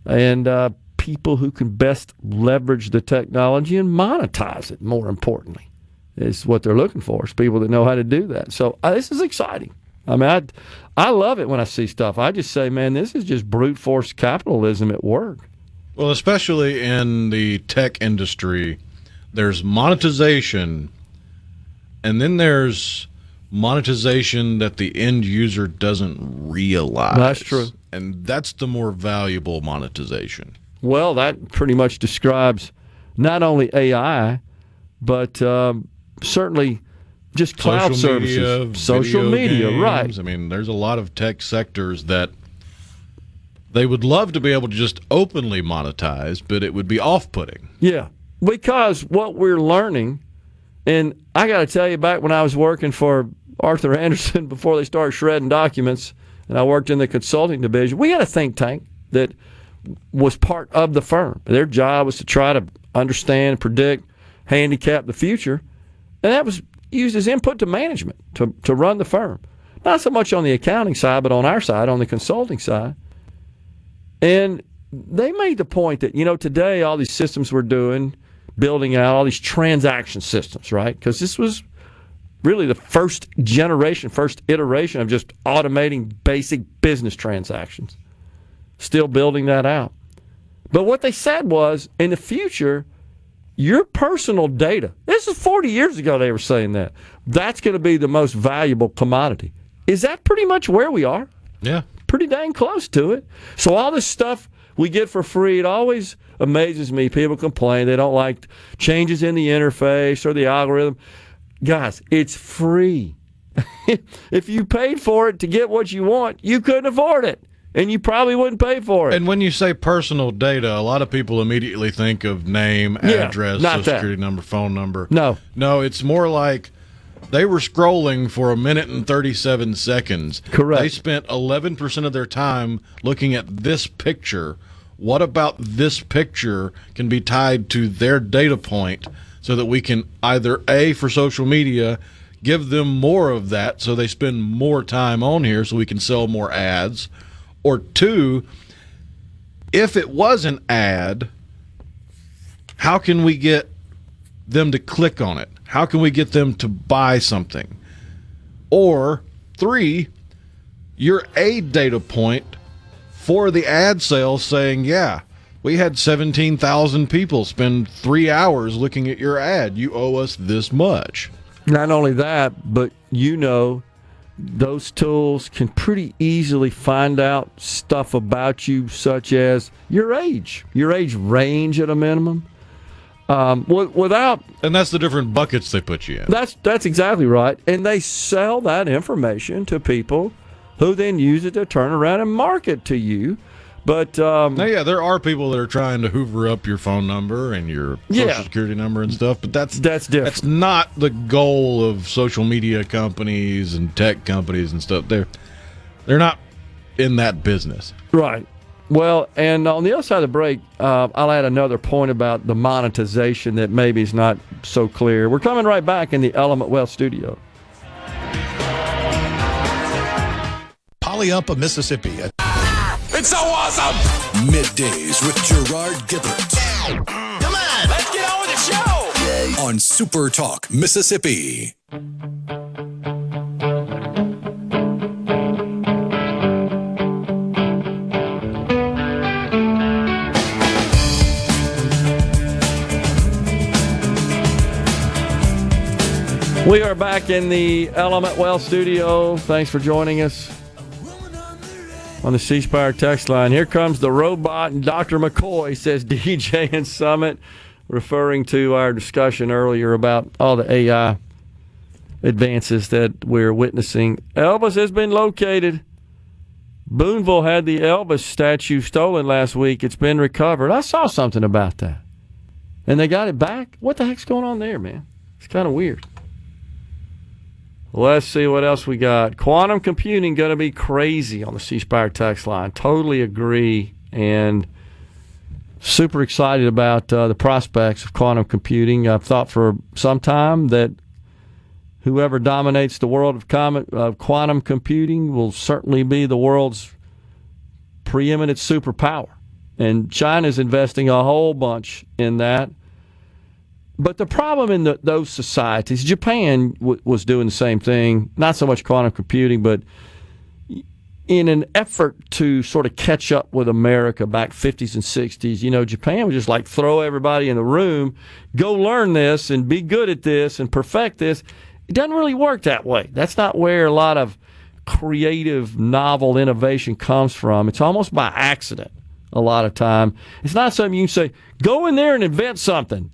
Speaker 3: And people who can best leverage the technology and monetize it, more importantly, is what they're looking for. It's people that know how to do that. So this is exciting. I mean, I love it when I see stuff. I just say, man, this is just brute force capitalism at work.
Speaker 4: Well, especially in the tech industry, there's monetization, and then there's monetization that the end user doesn't realize.
Speaker 3: That's true.
Speaker 4: And that's the more valuable monetization.
Speaker 3: Well, that pretty much describes not only AI, but certainly just cloud services. Social media,
Speaker 4: games.
Speaker 3: right.
Speaker 4: I mean, there's a lot of tech sectors that they would love to be able to just openly monetize, but it would be off-putting.
Speaker 3: Yeah, because what we're learning, and I got to tell you, back when I was working for Arthur Andersen before they started shredding documents, and I worked in the consulting division, we had a think tank that was part of the firm. Their job was to try to understand, predict, handicap the future, and that was used as input to management to run the firm. Not so much on the accounting side, but on our side, on the consulting side. And they made the point that, today all these systems we're doing, building out all these transaction systems, right? Because this was really the first iteration of just automating basic business transactions. Still building that out. But what they said was, in the future, your personal data, this is 40 years ago they were saying that, that's going to be the most valuable commodity. Is that pretty much where we are?
Speaker 4: Yeah.
Speaker 3: Pretty dang close to it. So all this stuff we get for free, it always amazes me. People complain they don't like changes in the interface or the algorithm. Guys, it's free. If you paid for it to get what you want, you couldn't afford it, and you probably wouldn't pay for it.
Speaker 4: And when you say personal data, a lot of people immediately think of name, address, social security number, phone number.
Speaker 3: No,
Speaker 4: it's more like they were scrolling for 1 minute and 37 seconds.
Speaker 3: Correct.
Speaker 4: They spent 11% of their time looking at this picture. What about this picture can be tied to their data point so that we can either, A, for social media, give them more of that so they spend more time on here so we can sell more ads, or 2, if it was an ad, how can we get them to click on it? How can we get them to buy something? Or 3, you're a data point for the ad sales saying, yeah, we had 17,000 people spend 3 hours looking at your ad. You owe us this much.
Speaker 3: Not only that, but those tools can pretty easily find out stuff about you, such as your age range at a minimum. Without,
Speaker 4: and that's the different buckets they put you in.
Speaker 3: That's exactly right, and they sell that information to people who then use it to turn around and market to you. But
Speaker 4: now, there are people that are trying to hoover up your phone number and your social security number and stuff, but that's different. That's not the goal of social media companies and tech companies and stuff. They're not in that business.
Speaker 3: Right. Well, and on the other side of the break, I'll add another point about the monetization that maybe is not so clear. We're coming right back in the Element Wealth studio.
Speaker 1: Polyumpa, Mississippi.
Speaker 6: It's so awesome!
Speaker 1: Middays with Gerard Gibert.
Speaker 6: Come on, let's get on with the show!
Speaker 1: On SuperTalk, Mississippi.
Speaker 3: We are back in the Element Wealth studio. Thanks for joining us on the C Spire text line. Here comes the robot, and Dr. McCoy, says DJ and Summit, referring to our discussion earlier about all the AI advances that we're witnessing. Elvis has been located. Boonville had the Elvis statue stolen last week. It's been recovered. I saw something about that. And they got it back? What the heck's going on there, man? It's kind of weird. Let's see what else we got. Quantum computing going to be crazy on the C Spire text line. Totally agree, and super excited about the prospects of quantum computing. I've thought for some time that whoever dominates the world of quantum computing will certainly be the world's preeminent superpower. And China's investing a whole bunch in that. But the problem in those societies, Japan was doing the same thing, not so much quantum computing, but in an effort to sort of catch up with America back 50s and 60s, Japan would just like throw everybody in the room, go learn this and be good at this and perfect this. It doesn't really work that way. That's not where a lot of creative, novel innovation comes from. It's almost by accident a lot of time. It's not something you can say, go in there and invent something.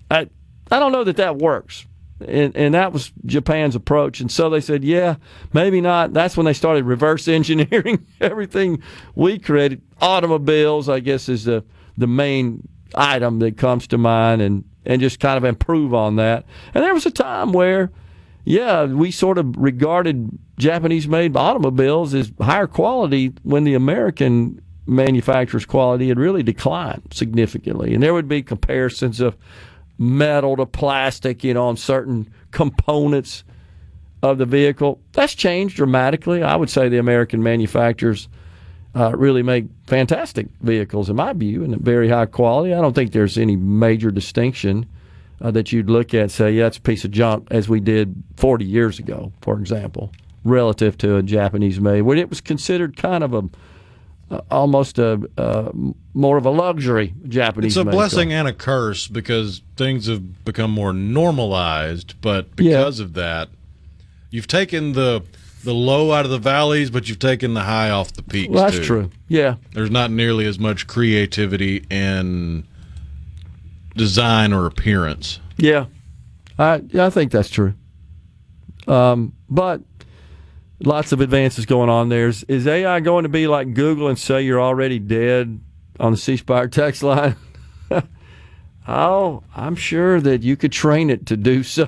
Speaker 3: I don't know that works. And that was Japan's approach. And so they said, yeah, maybe not. That's when they started reverse engineering everything we created. Automobiles, I guess, is the main item that comes to mind, and just kind of improve on that. And there was a time where, we sort of regarded Japanese-made automobiles as higher quality when the American manufacturer's quality had really declined significantly. And there would be comparisons of metal to plastic, on certain components of the vehicle. That's changed dramatically. I would say the American manufacturers really make fantastic vehicles, in my view, and very high quality. I don't think there's any major distinction that you'd look at and say, yeah, it's a piece of junk, as we did 40 years ago, for example, relative to a Japanese-made, when it was considered kind of almost more of a luxury Japanese.
Speaker 4: It's a blessing and a curse, because things have become more normalized, but because of that, you've taken the low out of the valleys, but you've taken the high off the peaks.
Speaker 3: Well, that's true. Yeah.
Speaker 4: There's not nearly as much creativity in design or appearance.
Speaker 3: Yeah. I think that's true. But lots of advances going on there. Is AI going to be like Google and say you're already dead on the C Spire text line? Oh, I'm sure that you could train it to do so.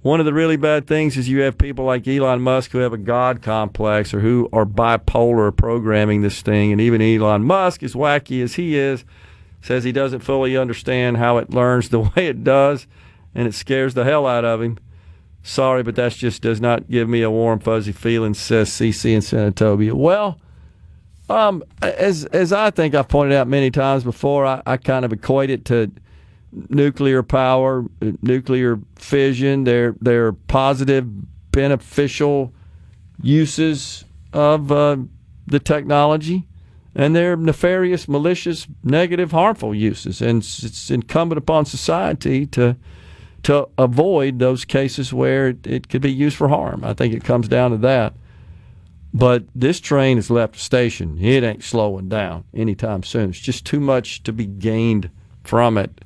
Speaker 3: One of the really bad things is you have people like Elon Musk who have a God complex or who are bipolar programming this thing. And even Elon Musk, as wacky as he is, says he doesn't fully understand how it learns the way it does, and it scares the hell out of him. Sorry, but that just does not give me a warm, fuzzy feeling, says CC in San Antonio. Well, as I think I've pointed out many times before, I kind of equate it to nuclear power, nuclear fission. They're positive, beneficial uses of the technology, and they're nefarious, malicious, negative, harmful uses. And it's incumbent upon society to to avoid those cases where it could be used for harm. I think it comes down to that. But this train has left the station. It ain't slowing down anytime soon. It's just too much to be gained from it.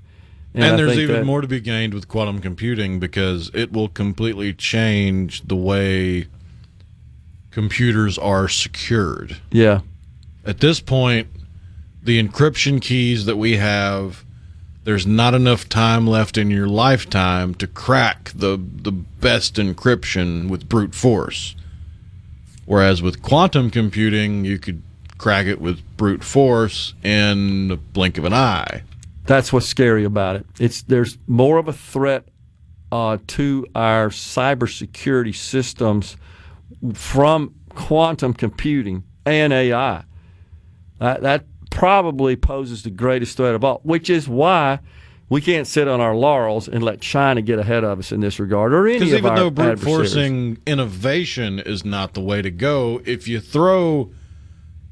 Speaker 4: And there's even more to be gained with quantum computing because it will completely change the way computers are secured.
Speaker 3: Yeah.
Speaker 4: At this point, the encryption keys that we have, there's not enough time left in your lifetime to crack the best encryption with brute force. Whereas with quantum computing, you could crack it with brute force in the blink of an eye.
Speaker 3: That's what's scary about it. There's more of a threat to our cybersecurity systems from quantum computing and AI. That probably poses the greatest threat of all, which is why we can't sit on our laurels and let China get ahead of us in this regard, or any of our adversaries.
Speaker 4: Because even though brute forcing innovation is not the way to go, if you throw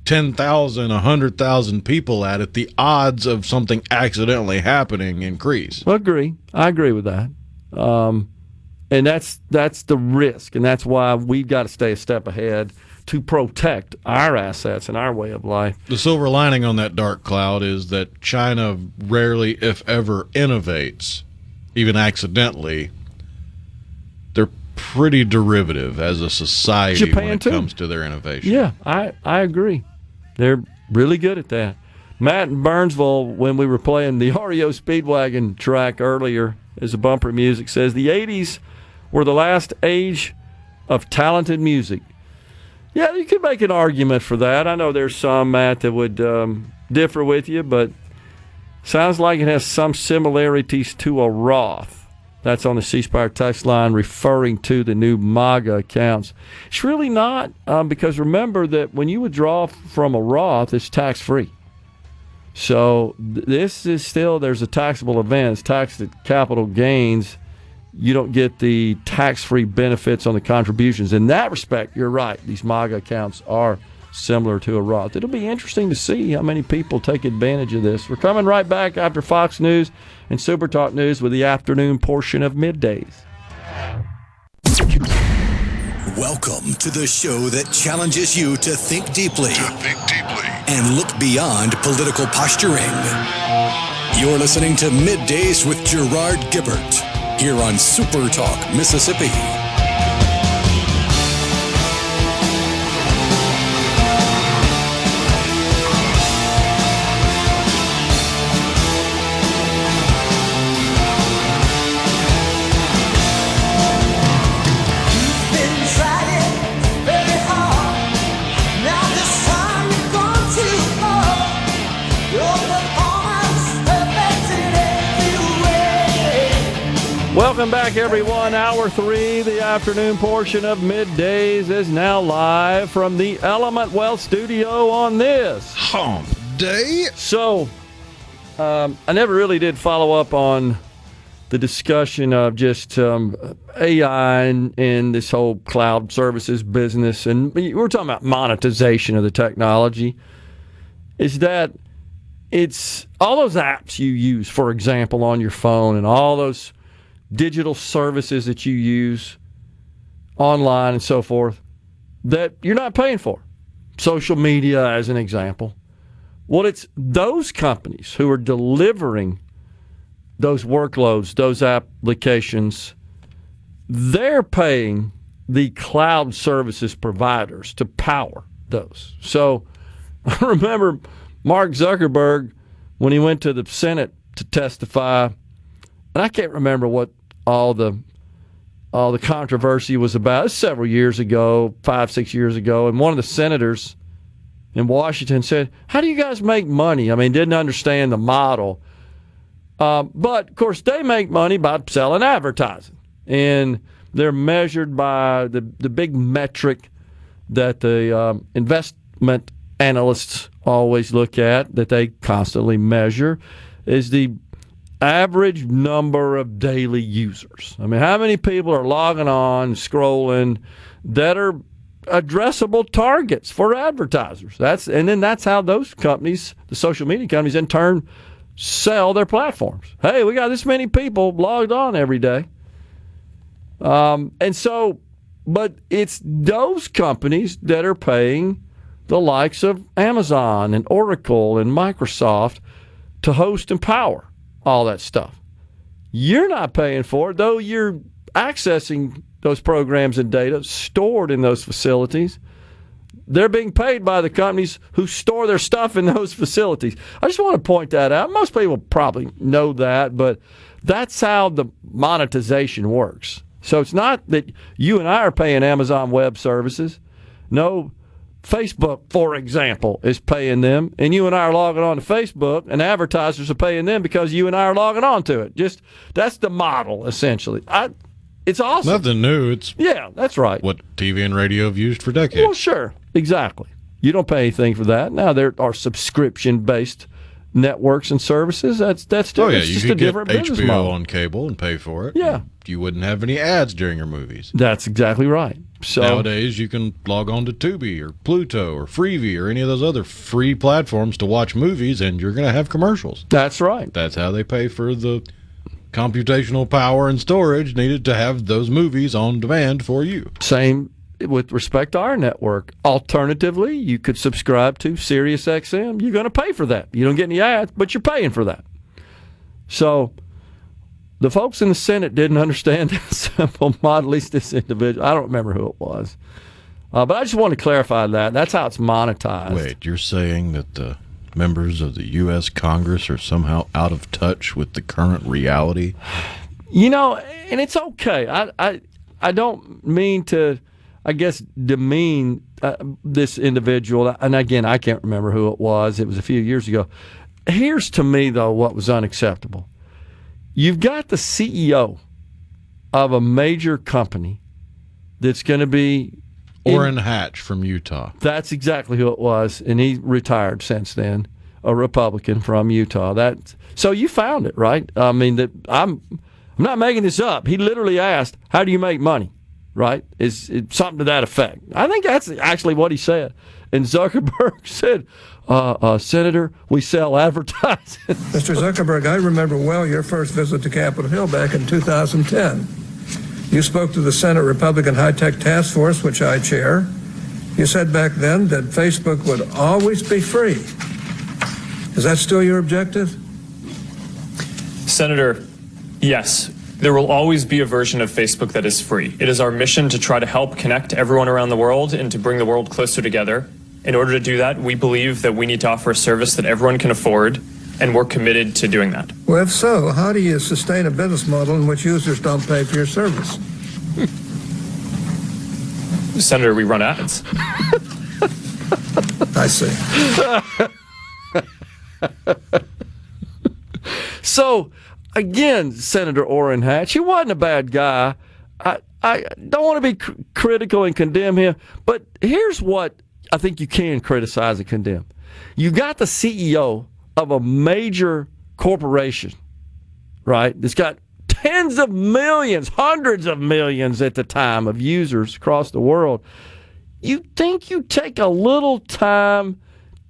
Speaker 4: 10,000, 100,000 people at it, the odds of something accidentally happening increase.
Speaker 3: I agree with that. And that's the risk, and that's why we've got to stay a step ahead to protect our assets and our way of life.
Speaker 4: The silver lining on that dark cloud is that China rarely, if ever, innovates, even accidentally. They're pretty derivative as a society
Speaker 3: Japan
Speaker 4: when it
Speaker 3: too.
Speaker 4: comes to their innovation.
Speaker 3: Yeah, I agree. They're really good at that. Matt in Burnsville, when we were playing the REO Speedwagon track earlier as a bumper music, says the 80s were the last age of talented music. Yeah, you could make an argument for that. I know there's some, Matt, that would differ with you, but sounds like it has some similarities to a Roth. That's on the C Spire text line referring to the new MAGA accounts. It's really not, because remember that when you withdraw from a Roth, it's tax-free. So this is still, there's a taxable event. It's taxed at capital gains. You don't get the tax-free benefits on the contributions. In that respect, you're right. These MAGA accounts are similar to a Roth. It'll be interesting to see how many people take advantage of this. We're coming right back after Fox News and SuperTalk News with the afternoon portion of Middays.
Speaker 1: Welcome to the show that challenges you to think deeply, and look beyond political posturing. You're listening to Middays with Gerard Gibert here on SuperTalk Mississippi.
Speaker 3: Welcome back, everyone. Hour 3, the afternoon portion of Middays is now live from the Element Wealth Studio on this
Speaker 4: Hump Day.
Speaker 3: So, I never really did follow up on the discussion of just AI and this whole cloud services business. And we're talking about monetization of the technology. Is that it's all those apps you use, for example, on your phone, and all those digital services that you use online and so forth that you're not paying for. Social media, as an example. Well, it's those companies who are delivering those workloads, those applications, they're paying the cloud services providers to power those. So I remember Mark Zuckerberg, when he went to the Senate to testify, and I can't remember what all the controversy was about. It was several years ago, 5-6 years ago, and one of the senators in Washington said, "How do you guys make money?" I mean, didn't understand the model. But, of course, they make money by selling advertising. And they're measured by the big metric that the investment analysts always look at, that they constantly measure, is the average number of daily users. I mean, how many people are logging on, scrolling, that are addressable targets for advertisers? And then that's how those companies, the social media companies, in turn sell their platforms. Hey, we got this many people logged on every day. But it's those companies that are paying the likes of Amazon and Oracle and Microsoft to host and power all that stuff. You're not paying for it, though you're accessing those programs and data stored in those facilities. They're being paid by the companies who store their stuff in those facilities. I just want to point that out. Most people probably know that, but that's how the monetization works. So it's not that you and I are paying Amazon Web Services. No, Facebook, for example, is paying them, and you and I are logging on to Facebook, and advertisers are paying them because you and I are logging on to it. Just that's the model, essentially. It's awesome.
Speaker 4: Nothing new. It's
Speaker 3: that's right.
Speaker 4: What TV and radio have used for decades.
Speaker 3: Well, sure, exactly. You don't pay anything for that. Now there are subscription-based networks and services. That's different.
Speaker 4: Oh yeah,
Speaker 3: it's
Speaker 4: you
Speaker 3: just
Speaker 4: could
Speaker 3: a different
Speaker 4: get
Speaker 3: business
Speaker 4: HBO
Speaker 3: model.
Speaker 4: on cable and pay for it.
Speaker 3: Yeah,
Speaker 4: you wouldn't have any ads during your movies.
Speaker 3: That's exactly right. So
Speaker 4: nowadays, you can log on to Tubi or Pluto or Freevee or any of those other free platforms to watch movies, and you're going to have commercials.
Speaker 3: That's right.
Speaker 4: That's how they pay for the computational power and storage needed to have those movies on demand for you.
Speaker 3: Same with respect to our network. Alternatively, you could subscribe to SiriusXM. You're going to pay for that. You don't get any ads, but you're paying for that. So the folks in the Senate didn't understand that simple model, at least this individual. I don't remember who it was. But I just want to clarify that. That's how it's monetized.
Speaker 4: Wait, you're saying that the members of the U.S. Congress are somehow out of touch with the current reality?
Speaker 3: You know, and it's okay. I don't mean to, I guess, demean this individual. And again, I can't remember who it was. It was a few years ago. Here's to me, though, what was unacceptable. You've got the CEO of a major company that's going to be
Speaker 4: Orrin Hatch from Utah.
Speaker 3: That's exactly who it was, and he retired since then, a Republican from Utah. So you found it, right? I mean, I'm not making this up. He literally asked, how do you make money, right? It's something to that effect. I think that's actually what he said. And Zuckerberg said, Senator, we sell advertising.
Speaker 7: Mr. Zuckerberg, I remember well your first visit to Capitol Hill back in 2010. You spoke to the Senate Republican High-Tech Task Force, which I chair. You said back then that Facebook would always be free. Is that still your objective?
Speaker 10: Senator, yes. There will always be a version of Facebook that is free. It is our mission to try to help connect everyone around the world and to bring the world closer together. In order to do that, we believe that we need to offer a service that everyone can afford, and we're committed to doing that.
Speaker 7: Well, if so, how do you sustain a business model in which users don't pay for your service?
Speaker 10: Senator, we run ads.
Speaker 7: I see.
Speaker 3: So, again, Senator Orrin Hatch, he wasn't a bad guy. I don't want to be critical and condemn him, but here's what I think you can criticize and condemn. You got the CEO of a major corporation, right? It's got tens of millions, hundreds of millions at the time of users across the world. You think you take a little time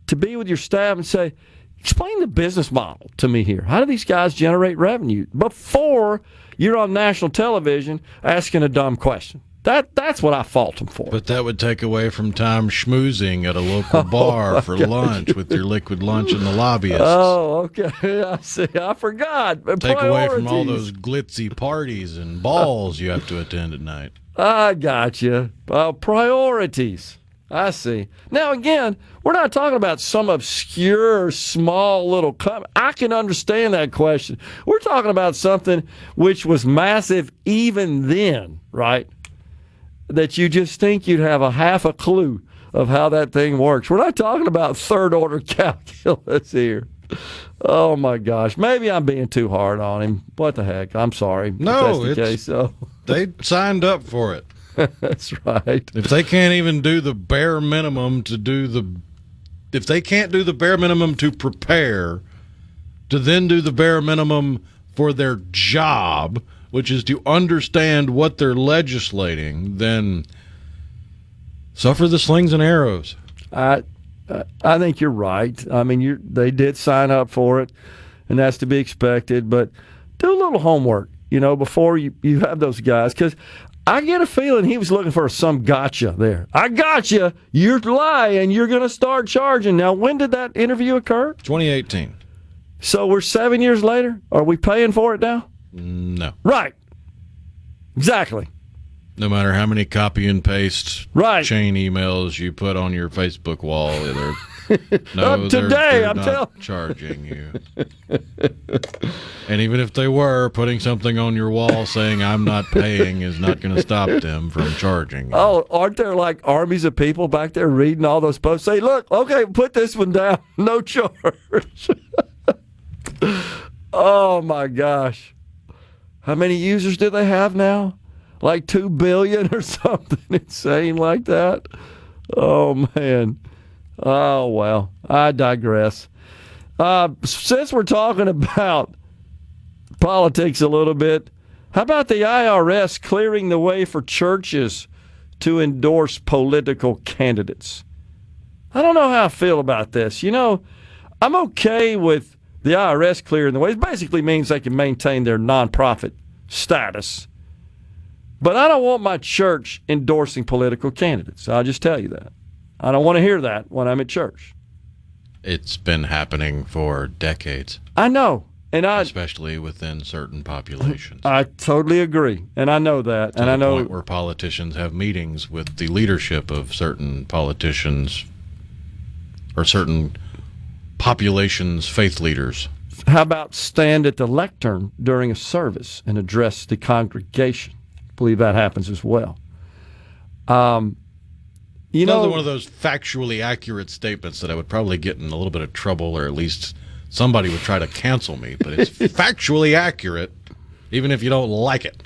Speaker 3: to be with your staff and say, explain the business model to me here. How do these guys generate revenue? Before you're on national television asking a dumb question. That's what I fault them for.
Speaker 4: But that would take away from time schmoozing at a local bar for lunch with your liquid lunch and the lobbyists.
Speaker 3: Oh, okay. I see. I forgot.
Speaker 4: Take away from all those glitzy parties and balls you have to attend at night.
Speaker 3: I got you. Priorities. I see. Now, again, we're not talking about some obscure, small little company. I can understand that question. We're talking about something which was massive even then, right? That you just think you'd have a half a clue of how that thing works. We're not talking about third-order calculus here. Oh, my gosh. Maybe I'm being too hard on him. What the heck? I'm sorry.
Speaker 4: No,
Speaker 3: if that's the case, so.
Speaker 4: They signed up for it.
Speaker 3: That's right.
Speaker 4: If they can't even do the bare minimum if they can't do the bare minimum to prepare, to then do the bare minimum for their job, which is to understand what they're legislating, then suffer the slings and arrows.
Speaker 3: I think you're right. I mean, they did sign up for it, and that's to be expected. But do a little homework, before you have those guys, because I get a feeling he was looking for some gotcha there. I got you. You're lying. You're going to start charging. Now, when did that interview occur?
Speaker 4: 2018.
Speaker 3: So we're 7 years later? Are we paying for it now?
Speaker 4: No.
Speaker 3: Right. Exactly.
Speaker 4: No matter how many copy and paste chain emails you put on your Facebook wall, they're
Speaker 3: I'm
Speaker 4: not charging you. And even if they were, putting something on your wall saying I'm not paying is not going to stop them from charging you.
Speaker 3: Oh, aren't there like armies of people back there reading all those posts? Say, look, okay, put this one down. No charge. Oh, my gosh. How many users do they have now? Like 2 billion or something insane like that? Oh, man. Oh, well, I digress. Since we're talking about politics a little bit, how about the IRS clearing the way for churches to endorse political candidates? I don't know how I feel about this. I'm okay with the IRS clearing the way. It basically means they can maintain their nonprofit status. But I don't want my church endorsing political candidates. I'll just tell you that. I don't want to hear that when I'm at church.
Speaker 4: It's been happening for decades.
Speaker 3: I know.
Speaker 4: Especially within certain populations.
Speaker 3: I totally agree. And I know that.
Speaker 4: To the point where politicians have meetings with the leadership of certain politicians or certain populations' faith leaders.
Speaker 3: How about stand at the lectern during a service and address the congregation? I believe that happens as well.
Speaker 4: Another one of those factually accurate statements that I would probably get in a little bit of trouble, or at least somebody would try to cancel me, but it's factually accurate, even if you don't like it.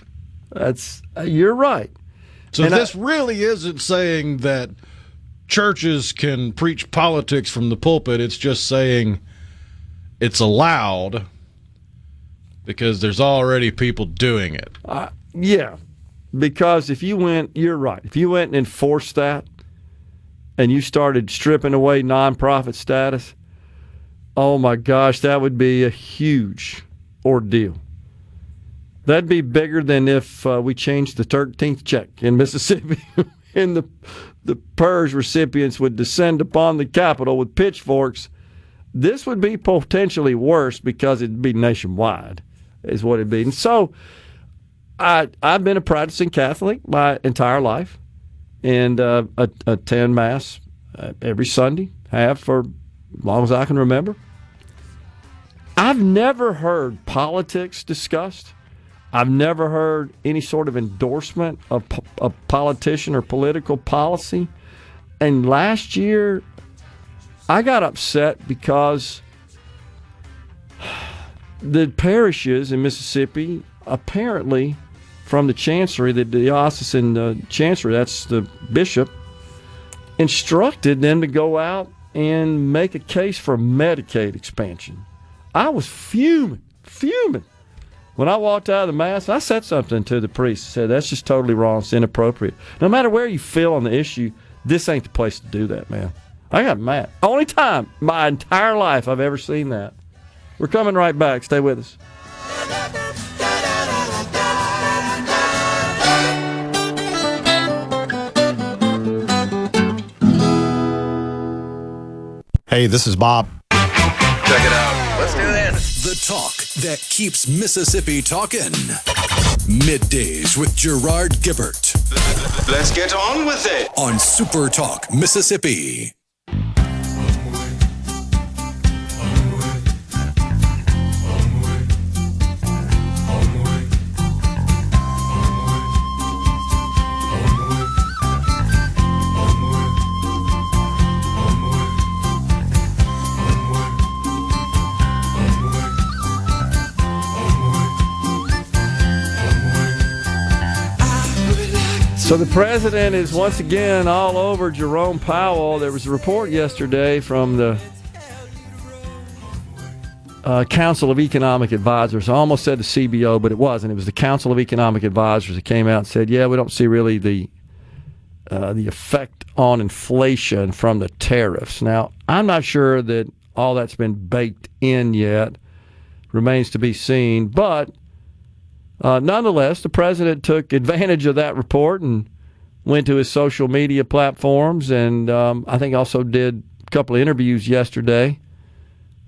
Speaker 3: You're right.
Speaker 4: So this really isn't saying that churches can preach politics from the pulpit. It's just saying it's allowed because there's already people doing it.
Speaker 3: Yeah, because you're right. If you went and enforced that and you started stripping away nonprofit status, oh my gosh, that would be a huge ordeal. That'd be bigger than if we changed the 13th check in Mississippi and the PERS recipients would descend upon the Capitol with pitchforks. This would be potentially worse because it'd be nationwide, is what it'd be. And so I've been a practicing Catholic my entire life and attend Mass every Sunday, have for as long as I can remember. I've never heard politics discussed. I've never heard any sort of endorsement of a politician or political policy. And last year, I got upset because the parishes in Mississippi, apparently, from the chancery, the diocesan chancery, that's the bishop, instructed them to go out and make a case for Medicaid expansion. I was fuming. When I walked out of the Mass, I said something to the priest. I said, that's just totally wrong. It's inappropriate. No matter where you feel on the issue, this ain't the place to do that, man. I got mad. Only time my entire life I've ever seen that. We're coming right back. Stay with us.
Speaker 11: Hey, this is Bob.
Speaker 6: Check it out. Let's do this.
Speaker 1: The talk that keeps Mississippi talking. Middays with Gerard Gibert.
Speaker 6: Let's get on with it.
Speaker 1: On SuperTalk Mississippi.
Speaker 3: So the president is once again all over Jerome Powell. There was a report yesterday from the Council of Economic Advisors. I almost said the CBO, but it wasn't. It was the Council of Economic Advisors that came out and said, yeah, we don't see really the effect on inflation from the tariffs. Now, I'm not sure that all that's been baked in yet. remains to be seen. But nonetheless, the president took advantage of that report and went to his social media platforms, and I think also did a couple of interviews yesterday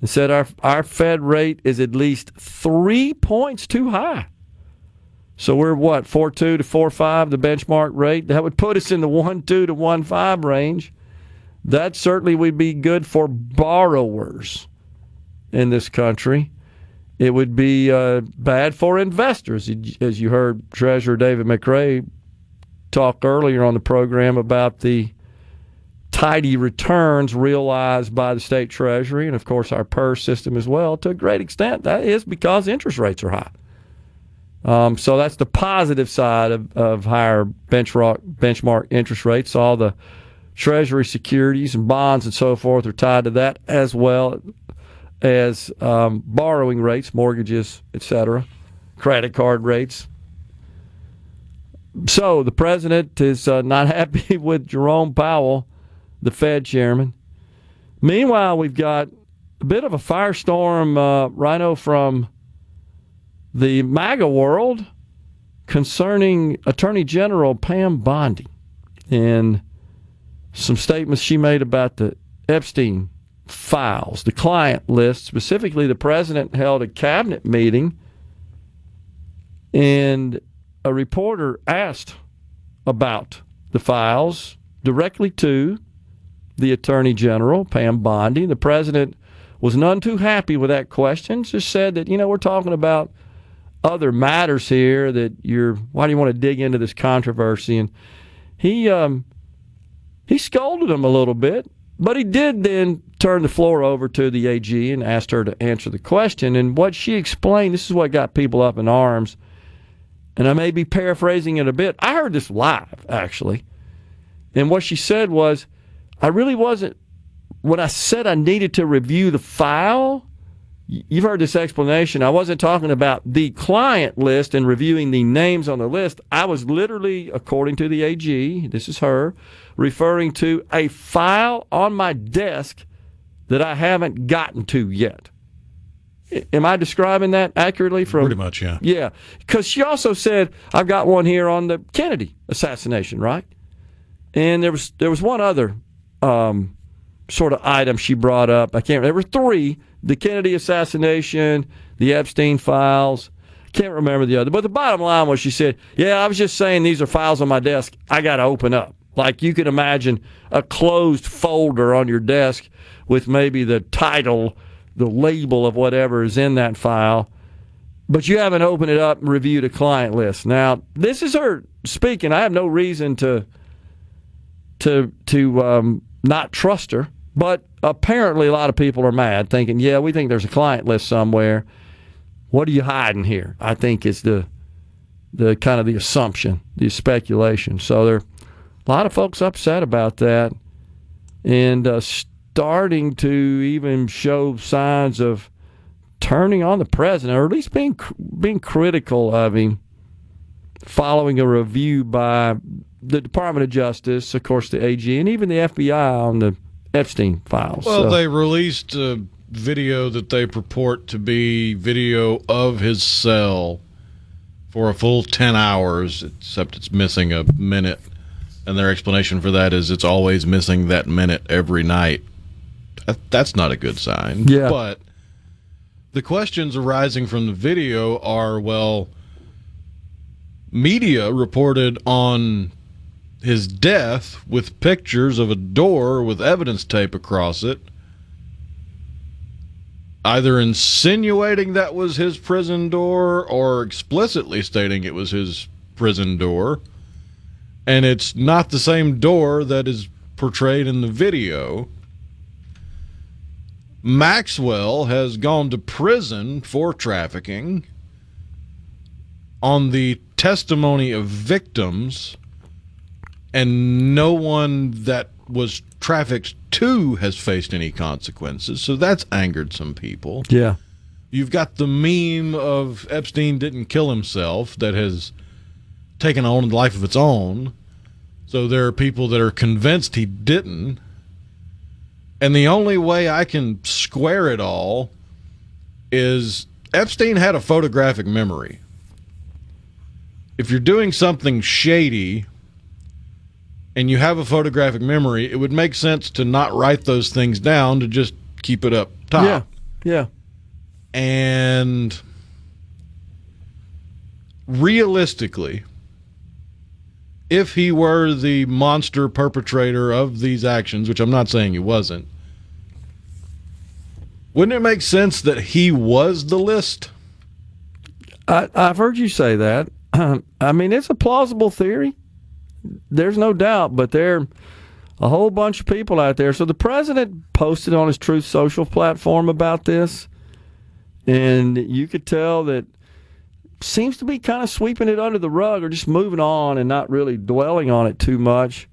Speaker 3: and said our Fed rate is at least 3 points too high. So we're 4.2 to 4.5, the benchmark rate. That would put us in the 1.2 to 1.5 range. That certainly would be good for borrowers in this country. It would be bad for investors, as you heard Treasurer David McRae talk earlier on the program about the tidy returns realized by the state treasury and, of course, our PERS system as well. To a great extent, that is because interest rates are high. So that's the positive side of higher benchmark interest rates. All the treasury securities and bonds and so forth are tied to that, as well as borrowing rates, mortgages, etc., credit card rates. So the president is not happy with Jerome Powell, the Fed chairman. Meanwhile, we've got a bit of a firestorm, Rhino, from the MAGA world concerning Attorney General Pam Bondi and some statements she made about the Epstein files, the client list. Specifically, the president held a cabinet meeting, and a reporter asked about the files directly to the Attorney General, Pam Bondi. The president was none too happy with that question, just said that, we're talking about other matters here, that why do you want to dig into this controversy? And he scolded him a little bit, but he did then turn the floor over to the AG and asked her to answer the question. And what she explained, this is what got people up in arms, and I may be paraphrasing it a bit. I heard this live, actually. And what she said was, I really wasn't, when I said I needed to review the file, you've heard this explanation. I wasn't talking about the client list and reviewing the names on the list. I was literally, according to the AG, this is her, referring to a file on my desk that I haven't gotten to yet. Am I describing that accurately?
Speaker 4: Pretty much, yeah.
Speaker 3: Yeah, because she also said, I've got one here on the Kennedy assassination, right? And there was one other sort of item she brought up. I can't remember. There were three: the Kennedy assassination, the Epstein files. Can't remember the other. But the bottom line was, she said, yeah, I was just saying these are files on my desk I got to open up. Like you could imagine a closed folder on your desk with maybe the title, the label of whatever is in that file, but you haven't opened it up and reviewed a client list. Now, this is her speaking. I have no reason to not trust her, but apparently a lot of people are mad, thinking, yeah, we think there's a client list somewhere. What are you hiding here? I think is the kind of the assumption, the speculation. So there are a lot of folks upset about that, and starting to even show signs of turning on the president, or at least being critical of him, following a review by the Department of Justice, of course, the AG, and even the FBI on the Epstein files.
Speaker 4: Well, they released a video that they purport to be video of his cell for a full 10 hours, except it's missing a minute. And their explanation for that is it's always missing that minute every night. That's not a good sign.
Speaker 3: Yeah.
Speaker 4: But the questions arising from the video are, well, media reported on his death with pictures of a door with evidence tape across it, either insinuating that was his prison door or explicitly stating it was his prison door. And it's not the same door that is portrayed in the video. Maxwell has gone to prison for trafficking. On the testimony of victims, and no one that was trafficked to has faced any consequences, so that's angered some people.
Speaker 3: Yeah.
Speaker 4: You've got the meme of Epstein didn't kill himself that has taken on a life of its own, so there are people that are convinced he didn't, and the only way I can square it all is Epstein had a photographic memory. If you're doing something shady and you have a photographic memory, it would make sense to not write those things down, to just keep it up top.
Speaker 3: Yeah.
Speaker 4: And realistically, if he were the monster perpetrator of these actions, which I'm not saying he wasn't, wouldn't it make sense that he was the list?
Speaker 3: I've heard you say that. I mean, it's a plausible theory. There's no doubt, but there are a whole bunch of people out there. So the president posted on his Truth Social platform about this, and you could tell that seems to be kind of sweeping it under the rug or just moving on and not really dwelling on it too much.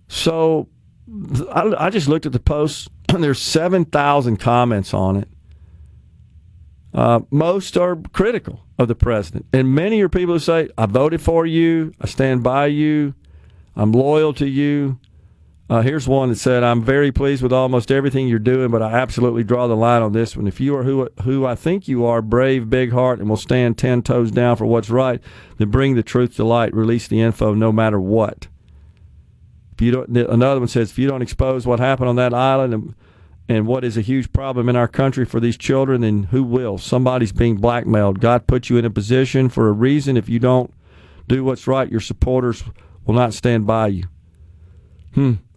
Speaker 3: So I just looked at the post, and there's 7,000 comments on it. Most are critical of the president. And many are people who say, I voted for you, I stand by you, I'm loyal to you. Here's one that said, I'm very pleased with almost everything you're doing, but I absolutely draw the line on this one. If you are who I think you are, brave, big heart, and will stand 10 toes down for what's right, then bring the truth to light, release the info no matter what. If you don't, another one says, if you don't expose what happened on that island and what is a huge problem in our country for these children, then who will? Somebody's being blackmailed. God put you in a position for a reason. If you don't do what's right, your supporters will not stand by you.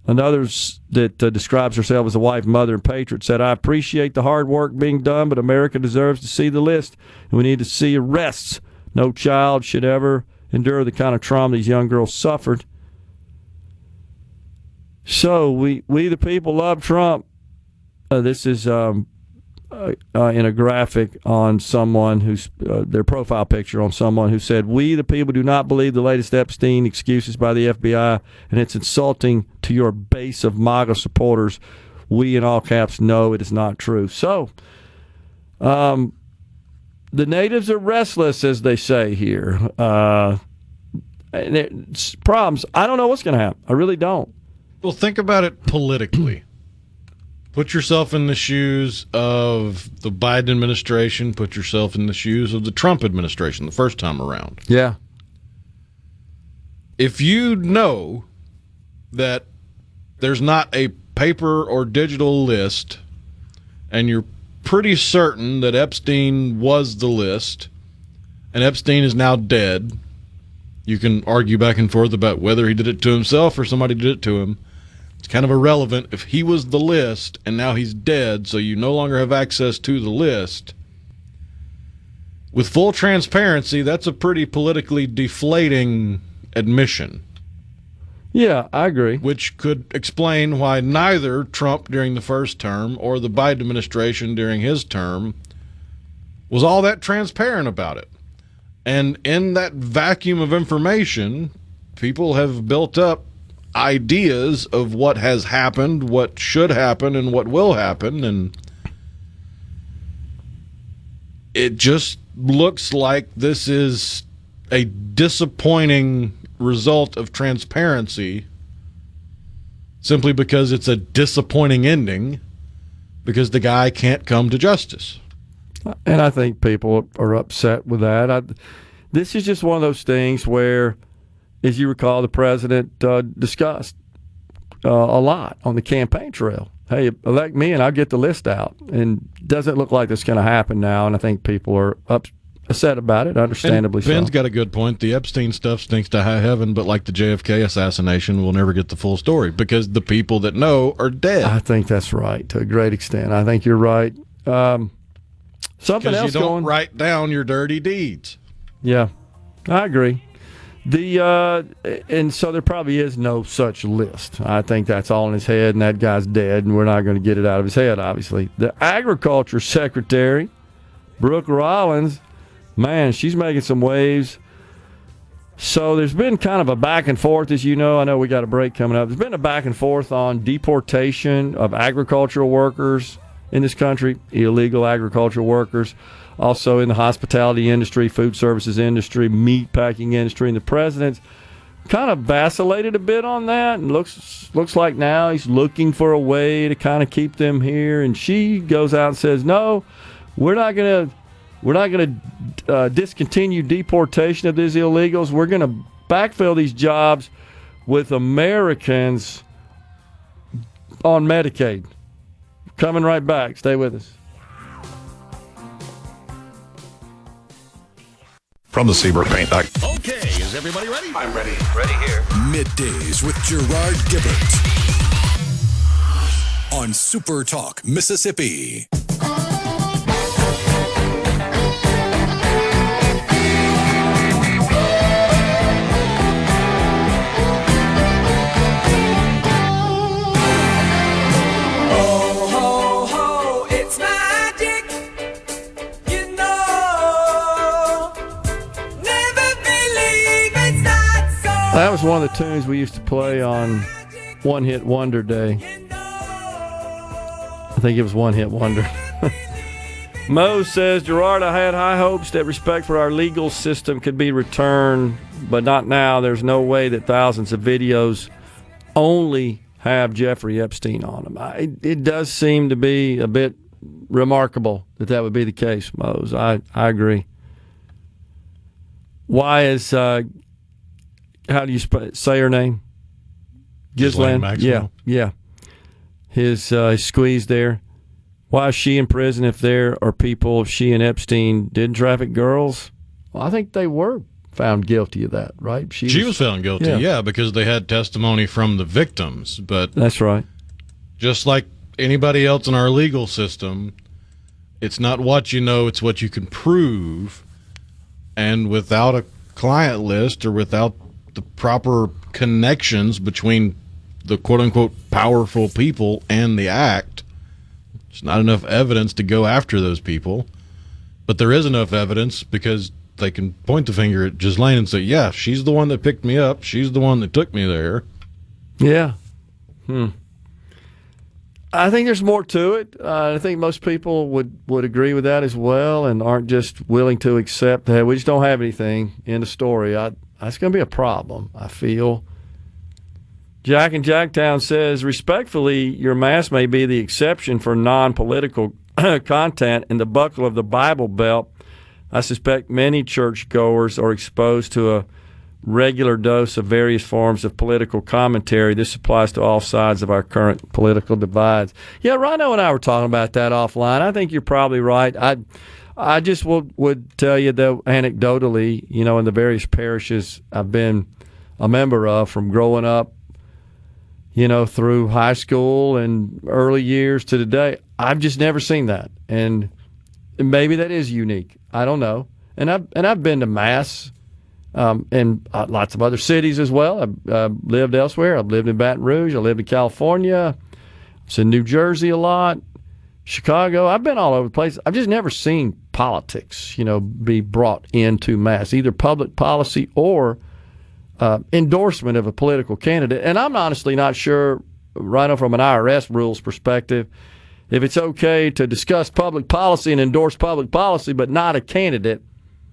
Speaker 3: Another that describes herself as a wife, mother, and patriot said, I appreciate the hard work being done, but America deserves to see the list, and we need to see arrests. No child should ever endure the kind of trauma these young girls suffered. So we the people love Trump. This is in a graphic on someone who's their profile picture on someone who said, we the people do not believe the latest Epstein excuses by the FBI, and it's insulting to your base of MAGA supporters. We, in all caps, know it is not true. So the natives are restless, as they say here. And it's problems. I don't know what's going to happen. I really don't.
Speaker 4: Well, think about it politically. Put yourself in the shoes of the Biden administration. Put yourself in the shoes of the Trump administration the first time around.
Speaker 3: Yeah.
Speaker 4: If you know that there's not a paper or digital list, and you're pretty certain that Epstein was the list, and Epstein is now dead, you can argue back and forth about whether he did it to himself or somebody did it to him. It's kind of irrelevant. If he was the list and now he's dead, so you no longer have access to the list, with full transparency, that's a pretty politically deflating admission.
Speaker 3: Yeah, I agree.
Speaker 4: Which could explain why neither Trump during the first term or the Biden administration during his term was all that transparent about it. And in that vacuum of information, people have built up ideas of what has happened, what should happen, and what will happen, and it just looks like this is a disappointing result of transparency simply because it's a disappointing ending because the guy can't come to justice.
Speaker 3: And I think people are upset with that. This is just one of those things where, as you recall, the president discussed a lot on the campaign trail. Hey, elect me and I'll get the list out. And it doesn't look like that's going to happen now, and I think people are upset about it, understandably so.
Speaker 4: Ben's got a good point. The Epstein stuff stinks to high heaven, but like the JFK assassination, we'll never get the full story because the people that know are dead.
Speaker 3: I think that's right to a great extent. I think you're right. Something else
Speaker 4: you don't
Speaker 3: going.
Speaker 4: Write down your dirty deeds.
Speaker 3: Yeah, I agree. And so there probably is no such list. I think that's all in his head, and that guy's dead, and we're not going to get it out of his head, obviously. The Agriculture Secretary, Brooke Rollins, man, she's making some waves. So there's been kind of a back and forth, as you know. I know we got a break coming up. There's been a back and forth on deportation of agricultural workers in this country, illegal agricultural workers. Also in the hospitality industry, food services industry, meat packing industry. And the president's kind of vacillated a bit on that, and looks like now he's looking for a way to kind of keep them here. And she goes out and says, no, we're not going to We're not going to discontinue deportation of these illegals. We're going to backfill these jobs with Americans on Medicaid. Coming right back. Stay with us.
Speaker 11: From the Seabrook Paint.
Speaker 1: Okay, is everybody ready?
Speaker 6: I'm ready. Ready here.
Speaker 1: Middays with Gerard Gibert on SuperTalk Mississippi.
Speaker 3: That was one of the tunes we used to play on One Hit Wonder Day. I think it was One Hit Wonder. Mo says, Gerard, I had high hopes that respect for our legal system could be returned, but not now. There's no way that thousands of videos only have Jeffrey Epstein on them. It does seem to be a bit remarkable that would be the case, Mose. I agree. Why is... how do you say her name?
Speaker 4: Ghislaine Maxwell.
Speaker 3: Yeah. His squeeze there. Why is she in prison if there are people, she and Epstein did traffic girls? Well, I think they were found guilty of that, right?
Speaker 4: She was found guilty, yeah, because they had testimony from the victims. But
Speaker 3: that's right.
Speaker 4: Just like anybody else in our legal system, it's not what you know, it's what you can prove. And without a client list or without the proper connections between the quote-unquote powerful people and the act, there's not enough evidence to go after those people. But there is enough evidence because they can point the finger at Ghislaine and say, yeah, she's the one that picked me up. She's the one that took me there.
Speaker 3: Yeah. I think there's more to it. I think most people would agree with that as well and aren't just willing to accept that we just don't have anything in the story. That's going to be a problem, I feel. Jack in Jacktown says, respectfully, your mask may be the exception for non-political content in the buckle of the Bible Belt. I suspect many churchgoers are exposed to a regular dose of various forms of political commentary. This applies to all sides of our current political divides. Yeah, Rhino and I were talking about that offline. I think you're probably right. I just would tell you, though, anecdotally, in the various parishes I've been a member of from growing up, through high school and early years to today, I've just never seen that. And maybe that is unique. I don't know. And I've been to Mass in lots of other cities as well. I've lived elsewhere. I've lived in Baton Rouge. I lived in California. I was in New Jersey a lot. Chicago. I've been all over the place. I've just never seen politics, be brought into Mass, either public policy or endorsement of a political candidate. And I'm honestly not sure, right from an IRS rules perspective, if it's okay to discuss public policy and endorse public policy, but not a candidate,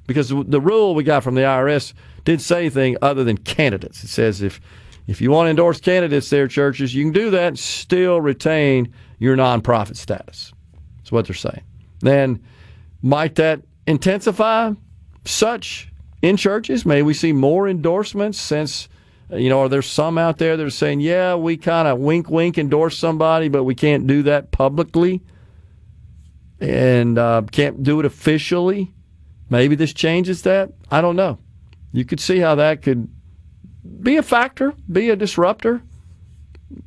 Speaker 3: because the rule we got from the IRS didn't say anything other than candidates. It says if you want to endorse candidates there, churches, you can do that and still retain your nonprofit status. That's what they're saying. Then might that intensify such in churches? May we see more endorsements since, are there some out there that are saying, yeah, we kind of wink, endorse somebody, but we can't do that publicly and can't do it officially? Maybe this changes that. I don't know. You could see how that could be a factor, be a disruptor,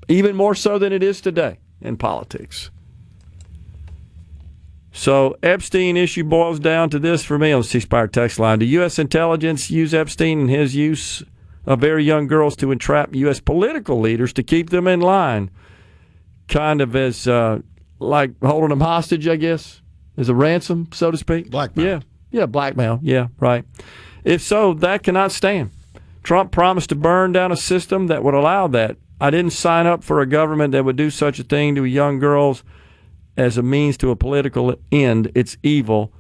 Speaker 3: even more so than it is today in politics. So Epstein issue boils down to this for me on the C-Spire text line. Do U.S. intelligence use Epstein and his use of very young girls to entrap U.S. political leaders to keep them in line? Kind of as like holding them hostage, I guess, as a ransom, so to speak.
Speaker 4: Blackmail.
Speaker 3: Yeah, blackmail. Yeah, right. If so, that cannot stand. Trump promised to burn down a system that would allow that. I didn't sign up for a government that would do such a thing to young girls as a means to a political end. It's evil.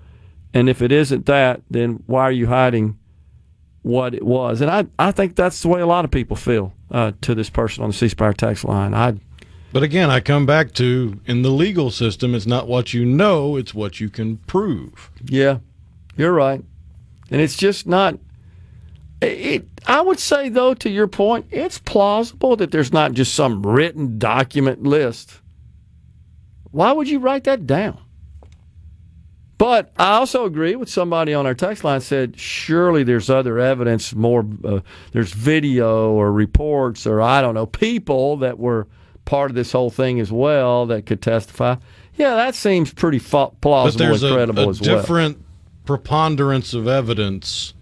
Speaker 3: And if it isn't that, then why are you hiding what it was? And I think that's the way a lot of people feel to this person on the C-Spire text line.
Speaker 4: But again, I come back to, in the legal system, it's not what you know, it's what you can prove.
Speaker 3: Yeah, You're right. And it's just not. I would say, though, to your point, it's plausible that there's not just some written document list. Why would you write that down? But I also agree with somebody on our text line said, surely there's other evidence, there's video or reports or, I don't know, people that were part of this whole thing as well that could testify. Yeah, that seems pretty plausible and credible as well.
Speaker 4: There's a different preponderance of evidence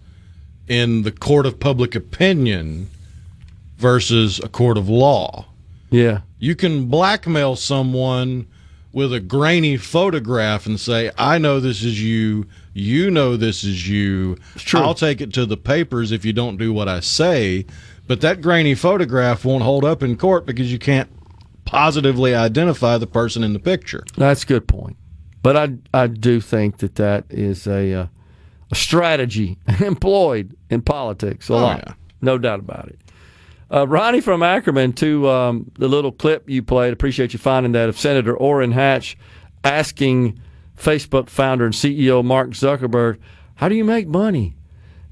Speaker 4: in the court of public opinion versus a court of law.
Speaker 3: Yeah.
Speaker 4: You can blackmail someone with a grainy photograph and say, I know this is you, you know this is you, I'll take it to the papers if you don't do what I say, but that grainy photograph won't hold up in court because you can't positively identify the person in the picture.
Speaker 3: That's a good point. But I do think that is a strategy employed in politics a lot. Yeah. No doubt about it. Ronnie from Ackerman, to the little clip you played, appreciate you finding that, of Senator Orrin Hatch asking Facebook founder and CEO Mark Zuckerberg, how do you make money?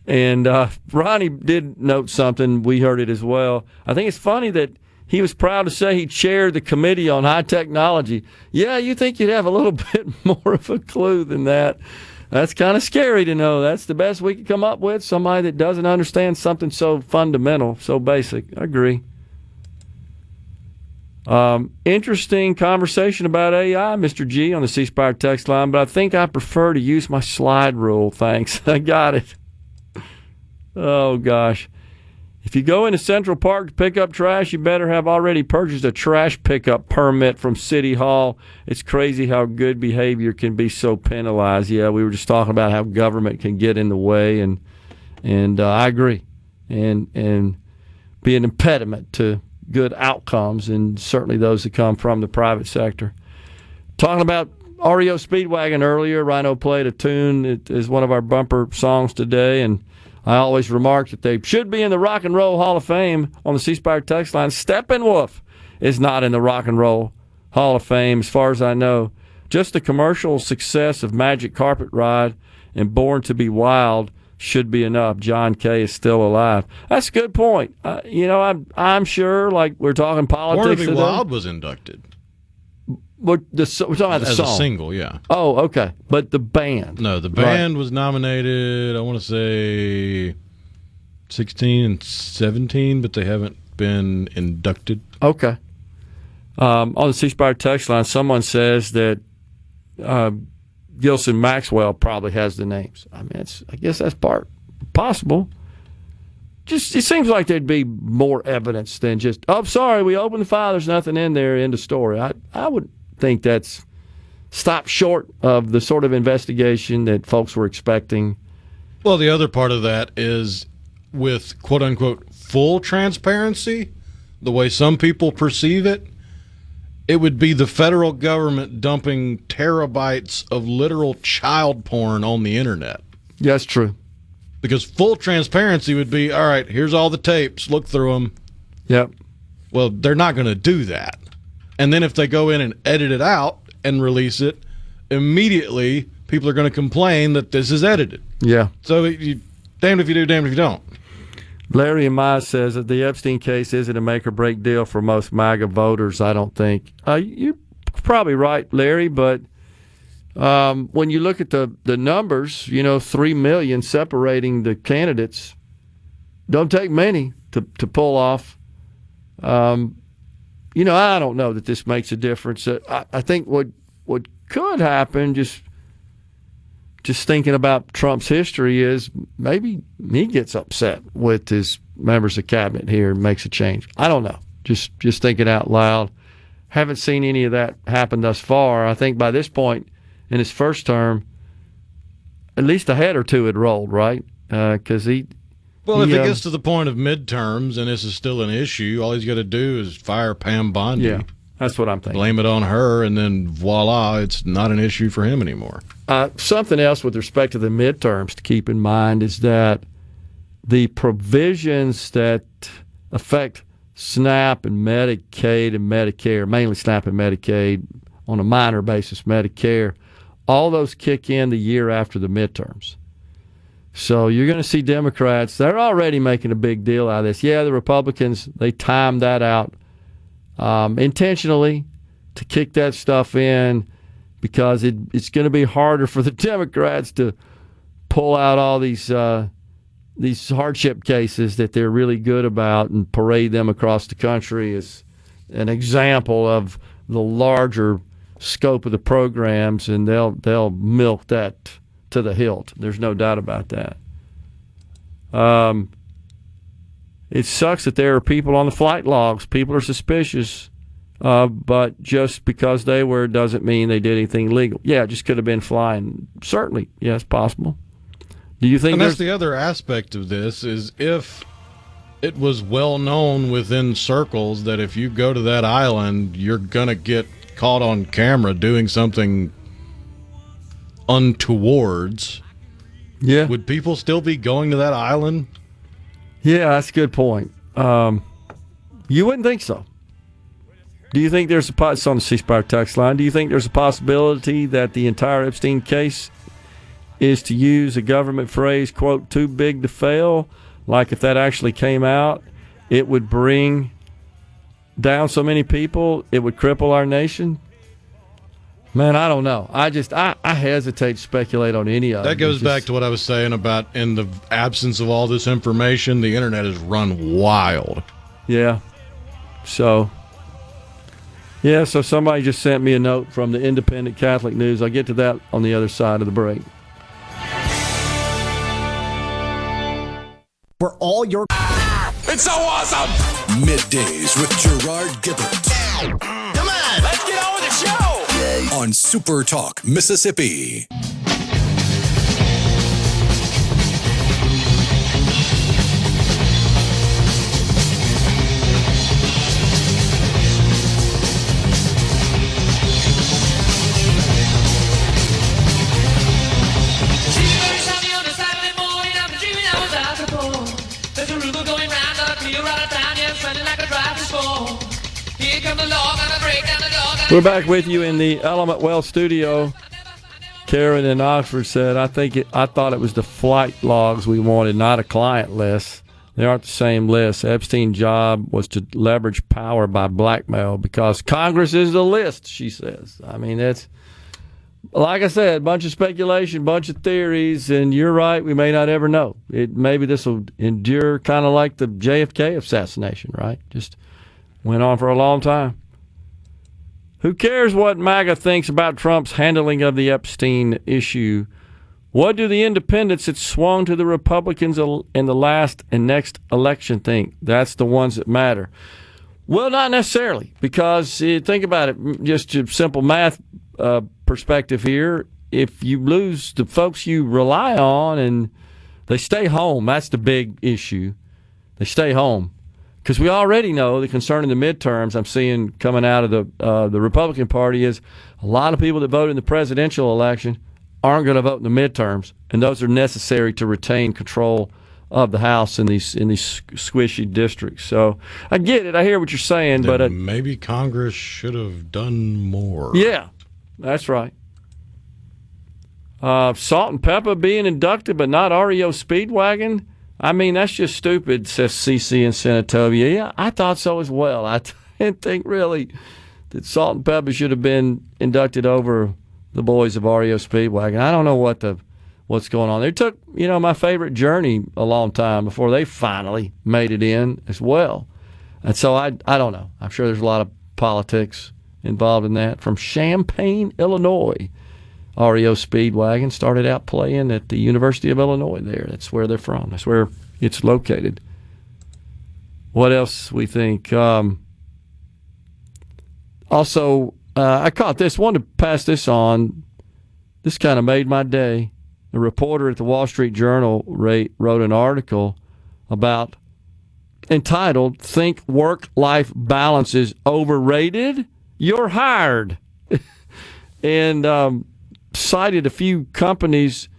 Speaker 3: And Ronnie did note something. We heard it as well. I think it's funny that he was proud to say he chaired the Committee on High Technology. Yeah, you think you'd have a little bit more of a clue than that. That's kind of scary to know. That's the best we could come up with, somebody that doesn't understand something so fundamental, so basic. I agree. Interesting conversation about AI, Mr. G, on the C Spire text line, but I think I prefer to use my slide rule. Thanks. I got it. Oh, gosh. If you go into Central Park to pick up trash, you better have already purchased a trash pickup permit from City Hall. It's crazy how good behavior can be so penalized. Yeah, we were just talking about how government can get in the way, and I agree, and be an impediment to good outcomes, and certainly those that come from the private sector. Talking about REO Speedwagon earlier, Rhino played a tune. It is one of our bumper songs today, and I always remark that they should be in the Rock and Roll Hall of Fame on the C Spire text line. Steppenwolf is not in the Rock and Roll Hall of Fame, as far as I know. Just the commercial success of Magic Carpet Ride and Born to Be Wild should be enough. John Kay is still alive. That's a good point. I'm sure, like we're talking politics.
Speaker 4: Born to Be Wild was inducted.
Speaker 3: We're talking about the song.
Speaker 4: As a single, yeah.
Speaker 3: Oh, okay. But the band.
Speaker 4: No, the band was nominated, I want to say 16 and 17, but they haven't been inducted.
Speaker 3: Okay. On the C Spire text line, someone says that Gilson Maxwell probably has the names. I mean, I guess that's possible. Just, it seems like there'd be more evidence than just, oh, sorry, we opened the file, there's nothing in there, end of story. I would think that's stopped short of the sort of investigation that folks were expecting.
Speaker 4: Well, the other part of that is with quote-unquote full transparency, the way some people perceive it, it would be the federal government dumping terabytes of literal child porn on the internet.
Speaker 3: Yeah, that's true.
Speaker 4: Because full transparency would be, all right, here's all the tapes, look through them.
Speaker 3: Yep.
Speaker 4: Well, they're not going to do that. And then if they go in and edit it out and release it, immediately people are going to complain that this is edited.
Speaker 3: Yeah.
Speaker 4: So damned if you do, damned if you don't.
Speaker 3: Larry Amaya says that the Epstein case isn't a make-or-break deal for most MAGA voters, I don't think. You're probably right, Larry, but when you look at the numbers, 3 million separating the candidates, don't take many to pull off. I don't know that this makes a difference. I think what could happen, just thinking about Trump's history, is maybe he gets upset with his members of cabinet here and makes a change. I don't know. Just thinking out loud. Haven't seen any of that happen thus far. I think by this point in his first term, at least a head or two had rolled, right? Because if
Speaker 4: it gets to the point of midterms and this is still an issue, all he's got to do is fire Pam Bondi.
Speaker 3: Yeah, that's what I'm thinking.
Speaker 4: Blame it on her, and then voila, it's not an issue for him anymore.
Speaker 3: Something else with respect to the midterms to keep in mind is that the provisions that affect SNAP and Medicaid and Medicare, mainly SNAP and Medicaid, on a minor basis Medicare, all those kick in the year after the midterms. So you're going to see Democrats, they're already making a big deal out of this. Yeah, the Republicans, they timed that out intentionally to kick that stuff in because it's going to be harder for the Democrats to pull out all these hardship cases that they're really good about and parade them across the country as an example of the larger scope of the programs, and they'll milk that to the hilt. There's no doubt about that. It sucks that there are people on the flight logs. People are suspicious, but just because they were doesn't mean they did anything illegal. Yeah, it just could have been flying. Certainly, yes, possible. Do you think?
Speaker 4: And that's the other aspect of this is if it was well known within circles that if you go to that island, you're gonna get caught on camera doing something untowards.
Speaker 3: Yeah.
Speaker 4: Would people still be going to that island?
Speaker 3: Yeah, that's a good point. You wouldn't think so. Do you think there's it's on the C Spire text line? Do you think there's a possibility that the entire Epstein case is, to use a government phrase, quote, too big to fail? Like if that actually came out, it would bring down so many people, it would cripple our nation? Man, I don't know. I hesitate to speculate on any of it.
Speaker 4: That goes back to what I was saying about in the absence of all this information, the internet is run wild.
Speaker 3: Yeah. So somebody just sent me a note from the Independent Catholic News. I'll get to that on the other side of the break.
Speaker 11: For all your...
Speaker 1: It's so awesome! Middays with Gerard Gibert.
Speaker 8: Come on, let's get on with the show.
Speaker 1: On SuperTalk, Mississippi.
Speaker 3: We're back with you in the Element Well studio. Karen in Oxford said, I thought it was the flight logs we wanted, not a client list. They aren't the same list. Epstein's job was to leverage power by blackmail because Congress is the list, she says. I mean, that's, like I said, a bunch of speculation, bunch of theories, and you're right, we may not ever know. Maybe this will endure kind of like the JFK assassination, right? Just went on for a long time. Who cares what MAGA thinks about Trump's handling of the Epstein issue? What do the independents that swung to the Republicans in the last and next election think? That's the ones that matter. Well, not necessarily, because think about it, just a simple math perspective here. If you lose the folks you rely on and they stay home, that's the big issue. They stay home. Because we already know the concern in the midterms I'm seeing coming out of the Republican Party is a lot of people that vote in the presidential election aren't going to vote in the midterms, and those are necessary to retain control of the House in these squishy districts. So I get it. I hear what you're saying,
Speaker 4: Then
Speaker 3: but
Speaker 4: maybe Congress should have done more.
Speaker 3: Yeah, that's right. Salt and Pepper being inducted, but not REO Speedwagon. I mean, that's just stupid, says CC in Senatobia. Yeah, I thought so as well. I didn't think really that Salt and Pepper should have been inducted over the boys of REO Speedwagon. I don't know what's going on. It took, my favorite Journey a long time before they finally made it in as well. And so I don't know. I'm sure there's a lot of politics involved in that. From Champaign, Illinois, REO Speedwagon started out playing at the University of Illinois there. That's where they're from. That's where it's located. What else we think? Also, I caught this. Wanted to pass this on. This kind of made my day. A reporter at the Wall Street Journal wrote an article entitled, "Think Work-Life Balance is Overrated? You're Hired." And cited a few companies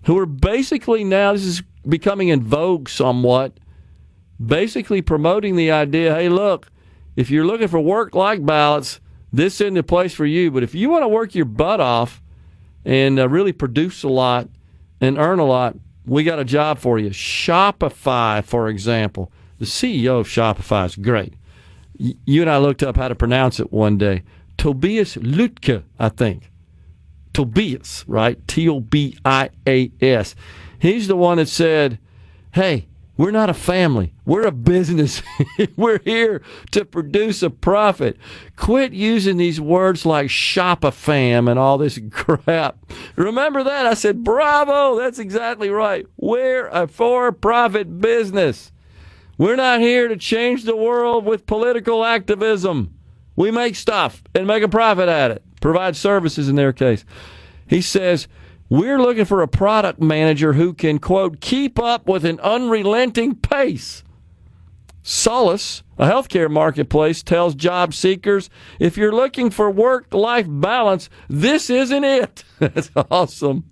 Speaker 3: who are basically now, this is becoming in vogue somewhat, basically promoting the idea, hey, look, if you're looking for work-life balance, this isn't the place for you. But if you want to work your butt off and really produce a lot and earn a lot, we got a job for you. Shopify, for example. The CEO of Shopify is great. You and I looked up how to pronounce it one day. Tobias Lütke, I think. Tobias, right? Tobias. He's the one that said, hey, we're not a family. We're a business. We're here to produce a profit. Quit using these words like shop-a-fam and all this crap. Remember that? I said, bravo, that's exactly right. We're a for-profit business. We're not here to change the world with political activism. We make stuff and make a profit at it, provide services in their case. He says, we're looking for a product manager who can, quote, keep up with an unrelenting pace. Solace, a healthcare marketplace, tells job seekers, if you're looking for work-life balance, this isn't it. That's awesome.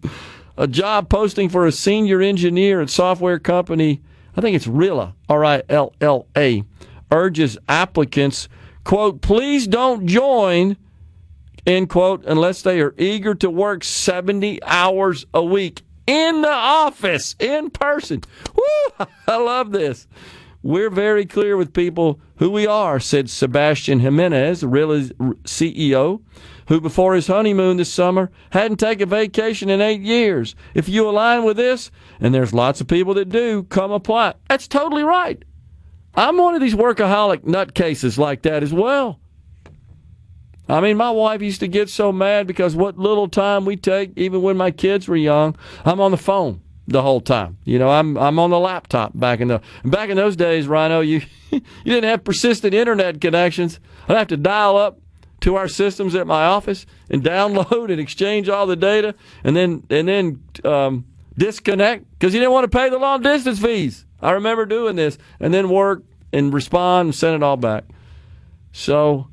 Speaker 3: A job posting for a senior engineer at software company, I think it's Rilla, R-I-L-L-A, urges applicants, quote, please don't join, end quote, unless they are eager to work 70 hours a week in the office, in person. Woo! I love this. We're very clear with people who we are, said Sebastian Jimenez, Rilla's CEO, who before his honeymoon this summer hadn't taken vacation in 8 years. If you align with this, and there's lots of people that do, come apply. That's totally right. I'm one of these workaholic nutcases like that as well. I mean, my wife used to get so mad because what little time we take, even when my kids were young, I'm on the phone the whole time. You know, I'm on the laptop back in those days, Rhino, you didn't have persistent internet connections. I'd have to dial up to our systems at my office and download and exchange all the data and then disconnect because you didn't want to pay the long distance fees. I remember doing this and then work and respond and send it all back. So,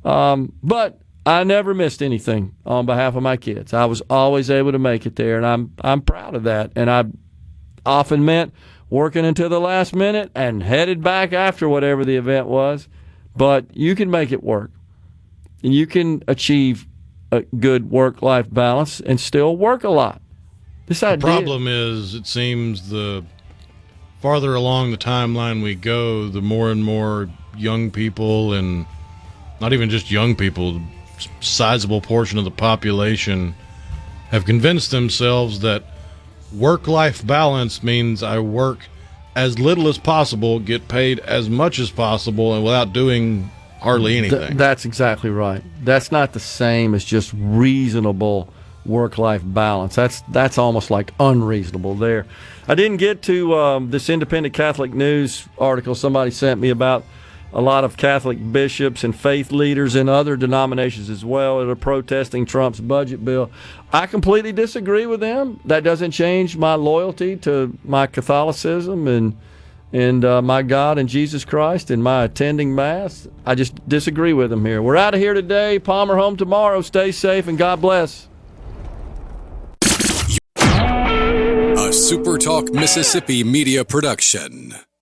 Speaker 3: but I never missed anything on behalf of my kids. I was always able to make it there, and I'm proud of that. And I often meant working until the last minute and headed back after whatever the event was. But you can make it work. And you can achieve a good work-life balance and still work a lot.
Speaker 4: The problem is, it seems the farther along the timeline we go, the more and more young people, and not even just young people, sizable portion of the population have convinced themselves that work-life balance means I work as little as possible, get paid as much as possible, and without doing hardly anything.
Speaker 3: That's exactly right. That's not the same as just reasonable work-life balance. That's almost like unreasonable there. I didn't get to this Independent Catholic News article somebody sent me about a lot of Catholic bishops and faith leaders in other denominations as well that are protesting Trump's budget bill. I completely disagree with them. That doesn't change my loyalty to my Catholicism and my God and Jesus Christ and my attending Mass. I just disagree with them here. We're out of here today. Palmer home tomorrow. Stay safe and God bless.
Speaker 1: A SuperTalk Mississippi media production.